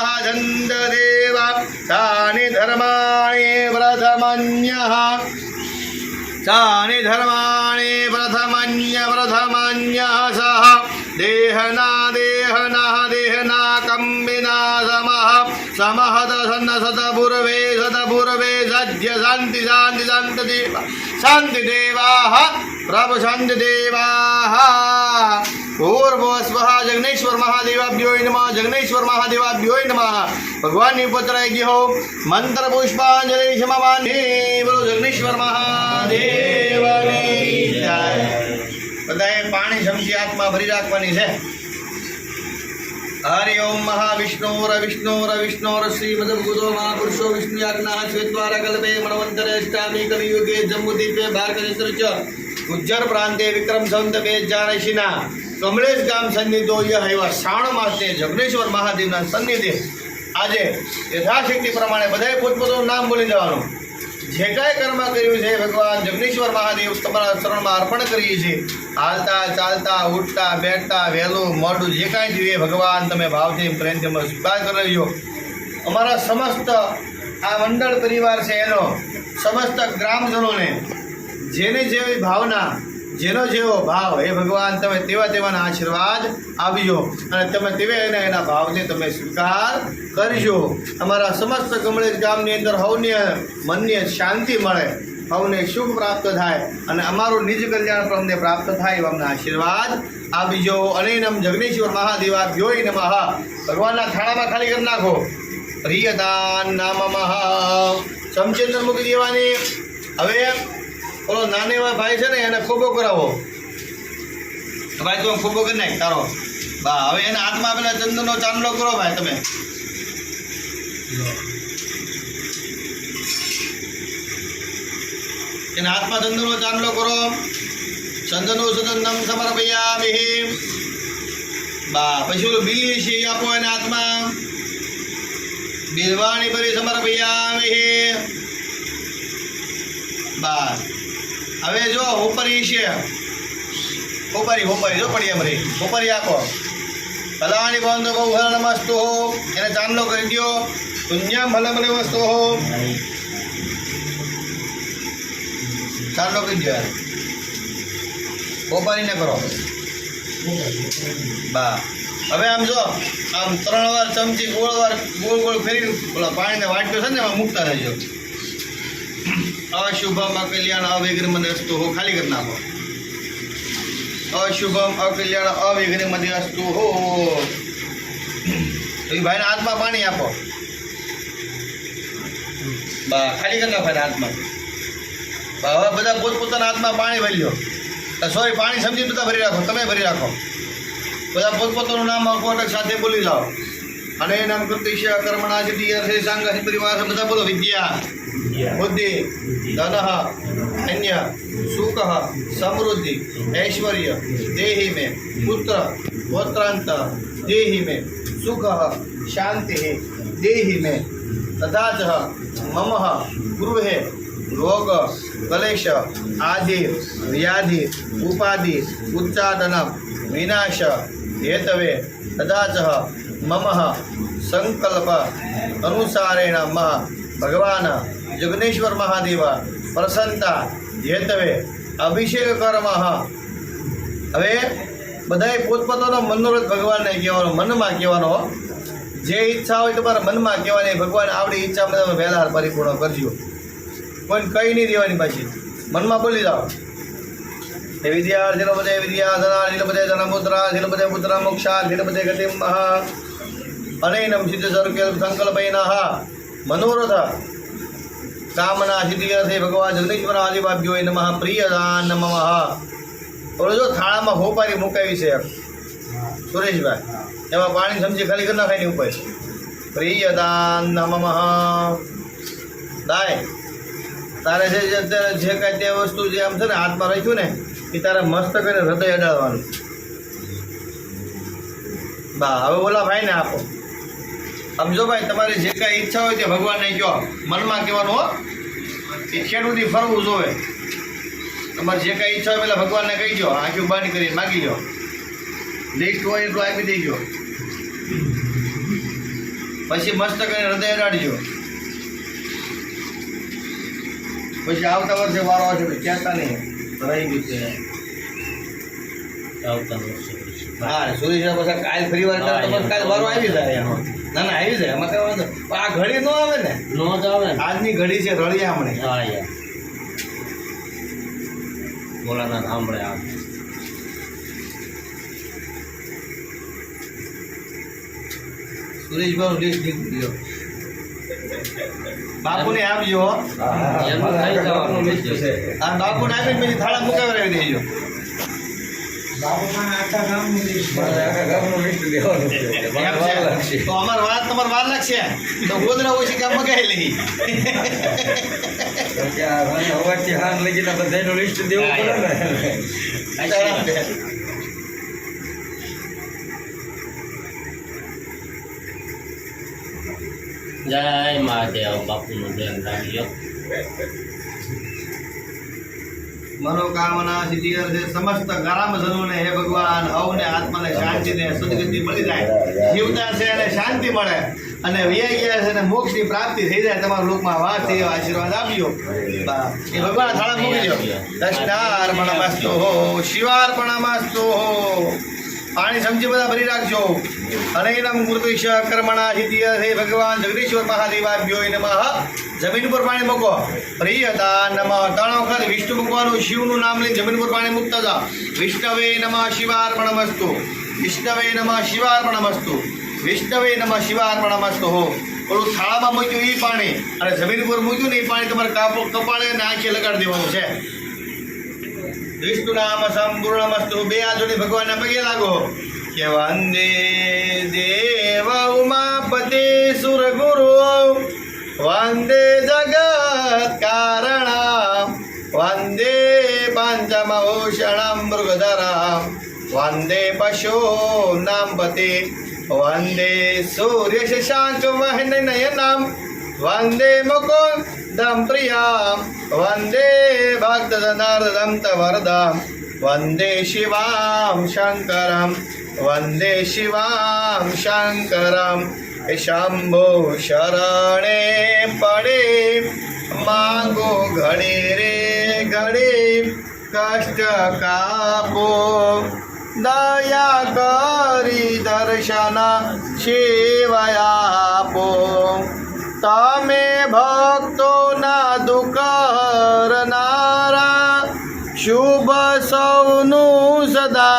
तानि धर्माणि प्रथमन्यः सः देहना कम्बिना समः सतपूर्वे सद्य शान्तिदेवाः प्रभु शान्तिदेवाः पूर्वस्वः जगन्नेश्वर महादेवाभ्यो नमः जगन्नेश्वर महादेवाभ्यो नमः भगवान पुत्र हो मंत्र पुष्पांजलि क्षमावानी बोलो जगन्नेश्वर महादेव बधाए पानी चमची आत्मा भरी राखवानी है. हरि ओम महाविष्णुर श्रीमद्भगवतो महापुरुषो विष्णुयाज्ञा श्वेतवार कल्पे मनवंतरे अष्टामी कलियुगे जम्बूद्वीपे भारतदेशे च गुज्जर प्रांते विक्रम संवत 2080 ना कमलेश गाम सन्निधो एवा श्रावण मासे जगन्नेश्वर महादेवना सन्निधि आज यथाशक्ति प्रमाणे बधाए पोतपोतानुं नाम बोली देवानुं. जे कांई कर्म कर्युं छे भगवान जगन्नेश्वर महादेव तमारा चरणमां अर्पण करीए छीए. हालता चालता उठता बैठता वहेलुं मोडुं जे कांई थयुं भगवान तमे भावथी प्रेमथी स्वीकार करजो. अमारा समस्त आ मंडल परिवार छे एनो समस्त ग्रामजनोने जेने जेवी भावना जेनो जेवो भाव हे भगवान तमे तेवा आशीर्वाद आपजो अने तमे तेवे एना भावने तमे स्वीकार करजो. अमारा समस्त कमलेश गामनी अंदर हवने मनने शांति मळे हवने सुख प्राप्त थाय अने अमारो निज कल्याण अમને प्राप्त थाय एवा अમને आशीर्वाद आपजो. अनेनम जगन्नेश्वर महादेवाभ्यो नमः. भगवानना थाळामां खाली कर नाखो. प्रियदान नामः चमची अंदर मूकी देवानी. हवे बोलो नाने भाई है ने खूबो करावो भाई तुम खूबो कर नाख तारो बा. हवे एना हाथमां पेला चंदननो चांदलो करो भाई तमे एना हाथमां चंदननो चांदलो करो. चंदनो सुगंधम समर्पयामि बा. पछी ओलो बीली छे आपो एना हाथमां बिलवाणी परी समर्पयामि बा. हवे जो होपरी छे होपरी जो पड़ी एम रही होपरी आपो फलाणी बंधु बहु नमस्तु हो एने चांदलो करी दियो. पुण्यम भले वस्तु हो चांदलो करी दियो. होपरी ने करो बा. हवे आम जो आम 3 વાર चमची गोल फेरी पाणी ने वाट्यो छे ने मुकता रहियो. अशुभम कल्याण अविघ्न अस्तु हो खाली कर नाखो. અશુભમ અકલ્યાણ અવિઘ્ન મધ્યસ્તુ હો. તો એ ભાઈને હાથમાં પાણી આપો. બા ખાલી કરી નાખો હાથમાં. હવે બધા પોતપોતાના હાથમાં પાણી ભરી લો. સોરી, પાણી સમજી બધા ભરી રાખો, તમે ભરી રાખો. બધા પોતપોતાનું નામ અકોટક સાથે બોલી જાઓ. અને નામ કૃતિશ્ય કર્મણા સિદ્ધિ અર્થે સાંગા પરિવાર બધા બોલો. વિદ્યા બુદ્ધિ ધન અન્ય સુખ સમૃદ્ધિ ऐश्वर्य देहि में पुत्र गोत्रांत देहि में सुख शांति देहि में तथा च मम गृहे रोग कलेश आदि व्याधि उपाधि उच्चाटन विनाश हेतवे तथा च मम संकल्प अनुसारेण भगवान जगनेश्वर महादेव प्रसन्नता हेतवे અભિષેક કર્મ. હવે બધાએ પોતપોતાનો મનોરથ ભગવાનને કહેવાનો, મનમાં કહેવાનો. જે ઈચ્છા હોય તમારા મનમાં કહેવાની. ભગવાન આવડી ઈચ્છા તમે વહેલા પરિપૂર્ણ કરજો. કોઈ કઈ નહીં દેવાની પાછી, મનમાં બોલી જાઓ. એ વિદ્યા ધીરે બધે વિદ્યા ધના ધીરે બધે ધનમુદ્રા ધીરે બધે પુત્ર મોક્ષા ધીરે બધે ગતિ અનૈનમ સિદ્ધ સંકલ્પૈન મનોરથ કામના સિદ્ધિ અર્થે ભગવાન જગદીશ્વર આદિવાભ્યો નમઃ પ્રિયદાન નમઃ. ઓલો જો થાળામાં હોપારી મુકાવી છે સુરેશભાઈ, એમાં પાણી સમજી ખાલી કરી નાખાય ઉપર. પ્રિયદાન નમઃ. દાય તારે જે કાંઈ તે વસ્તુ જે આમ છે ને હાથમાં રાખ્યું ને એ તારે મસ્ત કરીને હૃદય અડાડવાનું. બા હવે ઓલા ભાઈને આપો. સમજો ભાઈ, તમારી જે કાંઈ ઈચ્છા હોય તે ભગવાનને કહો, મનમાં કહેવાનું. હો એ ખેડૂતી ફરવું જોવે. તમારે જે કાંઈ ઈચ્છા હોય પહેલાં ભગવાનને કહી દો, આંખી બંધ કરીને માગી લો. લિસ્ટ હોય એટલું આપી દેજો, પછી મસ્ત કરીને હૃદય અડાડજો. પછી આવતા વર્ષે વારો આવશે, કહેતા નહીં રહી ગયું છે. આવતા વર્ષે હા સુરેશ પછી કાલ ફરી વાર કાલ વારો આવી જાય. ના ના આવી જાય, એમાં કઈ વાંધો. આ ઘડી ન આવે ને, ન જ આવે. આજની ઘડી છે રળિયા હમણે. હા યાર બોલાના સાંભળે આ સુરેશભાઈ લિસ્ટ નીકળી ગયો. બાપુને આપજો. હા બાપુને આપીને પછી થાળા મુકાવી દેજો. તો અમારે વાત તમારે વાર લાગશે તો ગોદરા ઓછી કામ મગાવી લઈ. લિસ્ટ દેવું પડે ને. જય મહાદેવ. બાપુનું ધ્યાન રાખજો. મનોકામના સિદ્ધિ અર્થે સમસ્ત ગ્રામજનોને હે ભગવાન અવને આત્માને શાંતિને સદગતિ મળી જાય. જીવતા છે અને શાંતિ મળે અને વ્યય ગયા છે અને મોક્ષની પ્રાપ્તિ થઈ જાય. તમારા લોકમાં વાસ થઈ એવા આશીર્વાદ આપજો. એ ભગવાન થાળા મૂકી દો. દક્ષિણાર્પણમસ્તુ હો, શિવાર્પણમસ્તુ હો. પાણી સમજી બધા ભરી રાખજો. અનૈનમ કૃતિશ્ય કર્મણા સિદ્ધિ અર્થે ભગવાન જગદીશ્વર મહાદેવાભ્યો નમઃ. જમીન પર પાણી મૂકો. પ્રિયદાન નમઃ. 3 વખત વિષ્ણુ મૂકવાનું. શિવનું નામ લઈને જમીન પર પાણી મૂકતા જાઓ. વિષ્ણવે નમઃ શિવાર્પણમસ્તુ. વિષ્ણવે નમઃ શિવાર્પણમસ્તુ. વિષ્ણવે નમઃ શિવાર્પણમસ્તુ હો. ઓલું થાળામાં મૂક્યું એ પાણી અને જમીન પર મૂક્યું ને એ પાણી તમારે કપાળે અને આંખે લગાડી દેવાનું છે. વિષ્ણુ નામ સંપૂર્ણમસ્તુ. 2 હાથ જોડી ભગવાનના પગે લાગો કે વંદે દેવ ઉમાપતે સુરગુરુ વંદે જગત કારણા વંદે પંચમભૂષણમ મૃગધરા વંદે પશૂનામ પતે વંદે સૂર્ય શશાંક વહન નયનામ વંદે મુકુંદમ પ્રિયામ વંદે ભક્ત જનાર્દમ તવરદામ વંદે શિવામ શંકરમ વંદે શિવામ શંકરમ. શંભો શરણે પડે માંગો ઘડે રે ઘડે કષ્ટ કાપો દયા કરી દર્શન સેવયાપો. તમે ભક્તોના દુઃખ હરનારા શુભ સૌનું સદા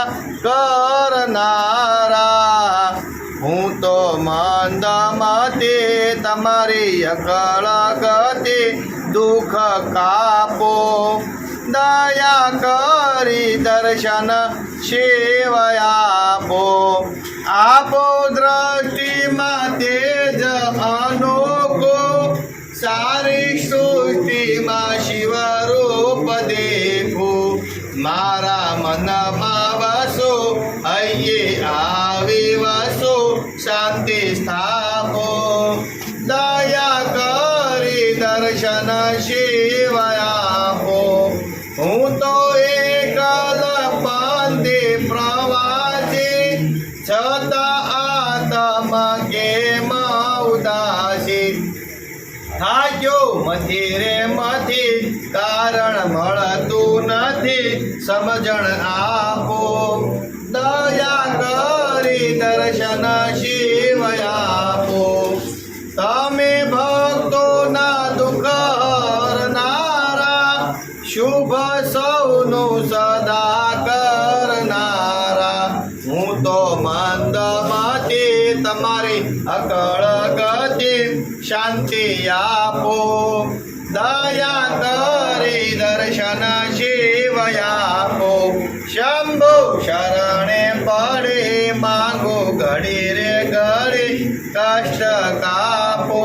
હું તો મંદમતી તમારી અકળ ગતિ દુઃખ કાપો દયા કરી દર્શન શિવ આપો આપો દ્રષ્ટિમાં તેજ અનોખો સારી સૃષ્ટિમાં શિવરૂપ દેખો મારા મનમાં વસો અહીંયા આવી વસો શાંતિ સ્થાપો દયા કરી દર્શન શિવ આપો હું તો એકલ પંથે પ્રવાસી છતાં આત્મ કેમ ઉદાસી થાક્યો મથી રે મથી કારણ મળતું નથી સમજણ આપો દયા કરી દર્શન શિવ આપો તમે ભક્તોના દુઃખ હરનારા શુભ સૌનું સદા કરનારા હું તો મંદમતી તમારી અકળ ગતિ શાંતિ આપો દયા કરી દર્શન શિવ આપો શંભુ શરણે પડે માંગો ઘડી રે ઘડી કષ્ટ કાપો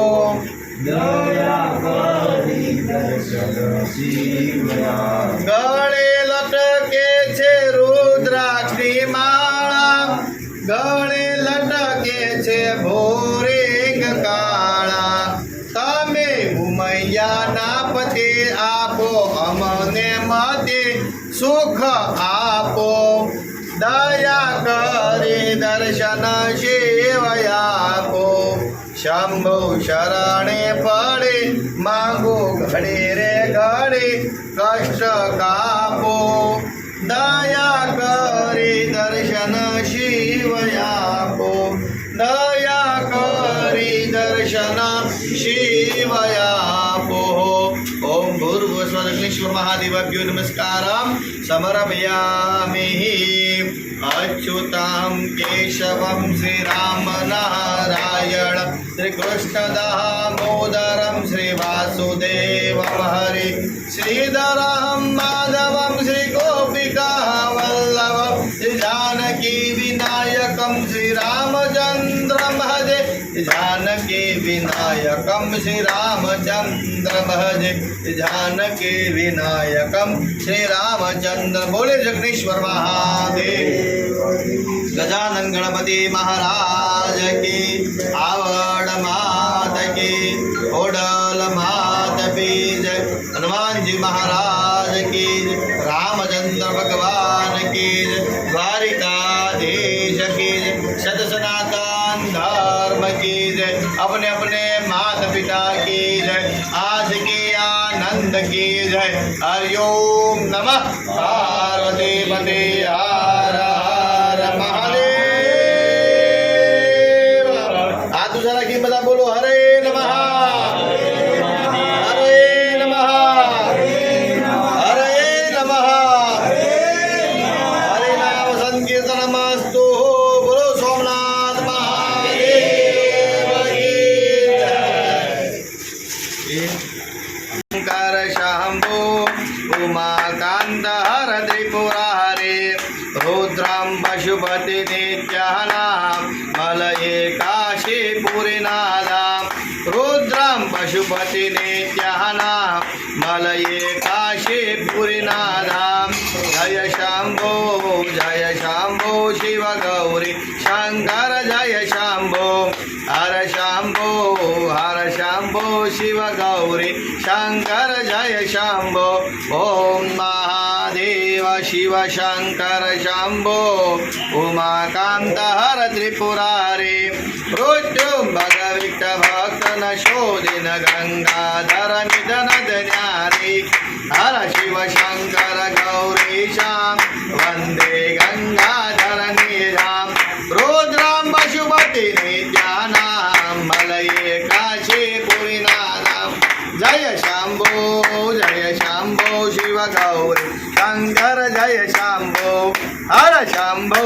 ગળે લટકે છે રુદ્રાક્ષની માળા ગળે લટકે છે ભોરેંગ કાળા તમે ઉમૈયાના પતિ આપો અમને મતે સુખ આપો દયા કરી દર્શન શિવ આપો શંભુ શરણે પડે માંગો ઘડી રે ઘડી કષ્ટ કાપો દયા કરી દર્શન શિવ આપો દયા કરી દર્શન શિવ આપો ઓમ ભૂર્ભુવસ્વદગ્નિશ્વર મહાદેવાભ્યો નમસ્કારમ સમર્પયામિ અચ્યુતમ કેશવમ શ્રીરામ નારાયણ શ્રીકૃષ્ણ દામોદરમ શ્રી વાસુદેવમ હરિ શ્રીધરમ માધવમ શ્રી ગોપિકા વલ્લભમ શ્રી જાનકી વિનાયકમ શ્રી રામચંદ્ર ભજે जानकी विनायकम श्री रामचंद्र भजे जानकी विनायकम श्री रामचंद्र बोले जगदीश्वर महादेव गजानन गणपति महाराज की आवड़ मात की ओडल मात की जय हनुमान जी महाराज की रामचंद्र भगवान की द्वारिकाधीश की सत सनातन धर्म की जय अपने अपने माता पिता की जय आज के आनंद की जय हरिओम नमः पार्वती पते हर हर महादेव हाथ जरा की बता बोलो हरे नमः हरे नमः हरे नमः हरे नाम संकीर्तनमस्तु बोलो सोमनाथ शंकर शंभो उमाकांत हर त्रिपुरा हरे रुद्रम पशुपति नित्यानाम मलये काशीपुरीनादाम रुद्रम पशुपति नित्यानाम मलये काशीपुरीनादाम जय शंभो शिव गौरी शंकर जय शंभो हर शंभो शिव गौरी शंकर जय शंभो ओम महादेव शिव शंकर शंभो उमाकांत हर त्रिपुरारी मृत्यु भगविक्त भक्त न शोधिन गंगाधर निधन धन्यारी हर शिव शंकर गौरीशाम वंदे गंगाधर निधाम रुद्रम पशुपति नित्यानाम मलये काशीपुरीनादाम जय शंभो शिव गौरी शंकर जय शंभो हर शंभो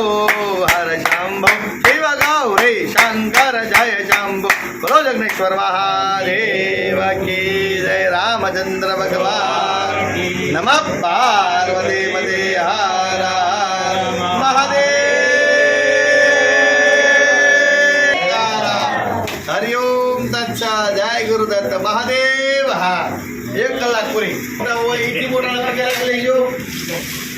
शिव गौरी शंकर शंकर जय शंभु बोलो जगनेश्वर महादेव की जय रामचंद्र भगवान नमः पार्वती पते हर हर महादेव हरिओम तत्सा जय गुरुदत्त महादेव हा 1 કલાક પૂરી इतनी मोटा नंबर क्या लग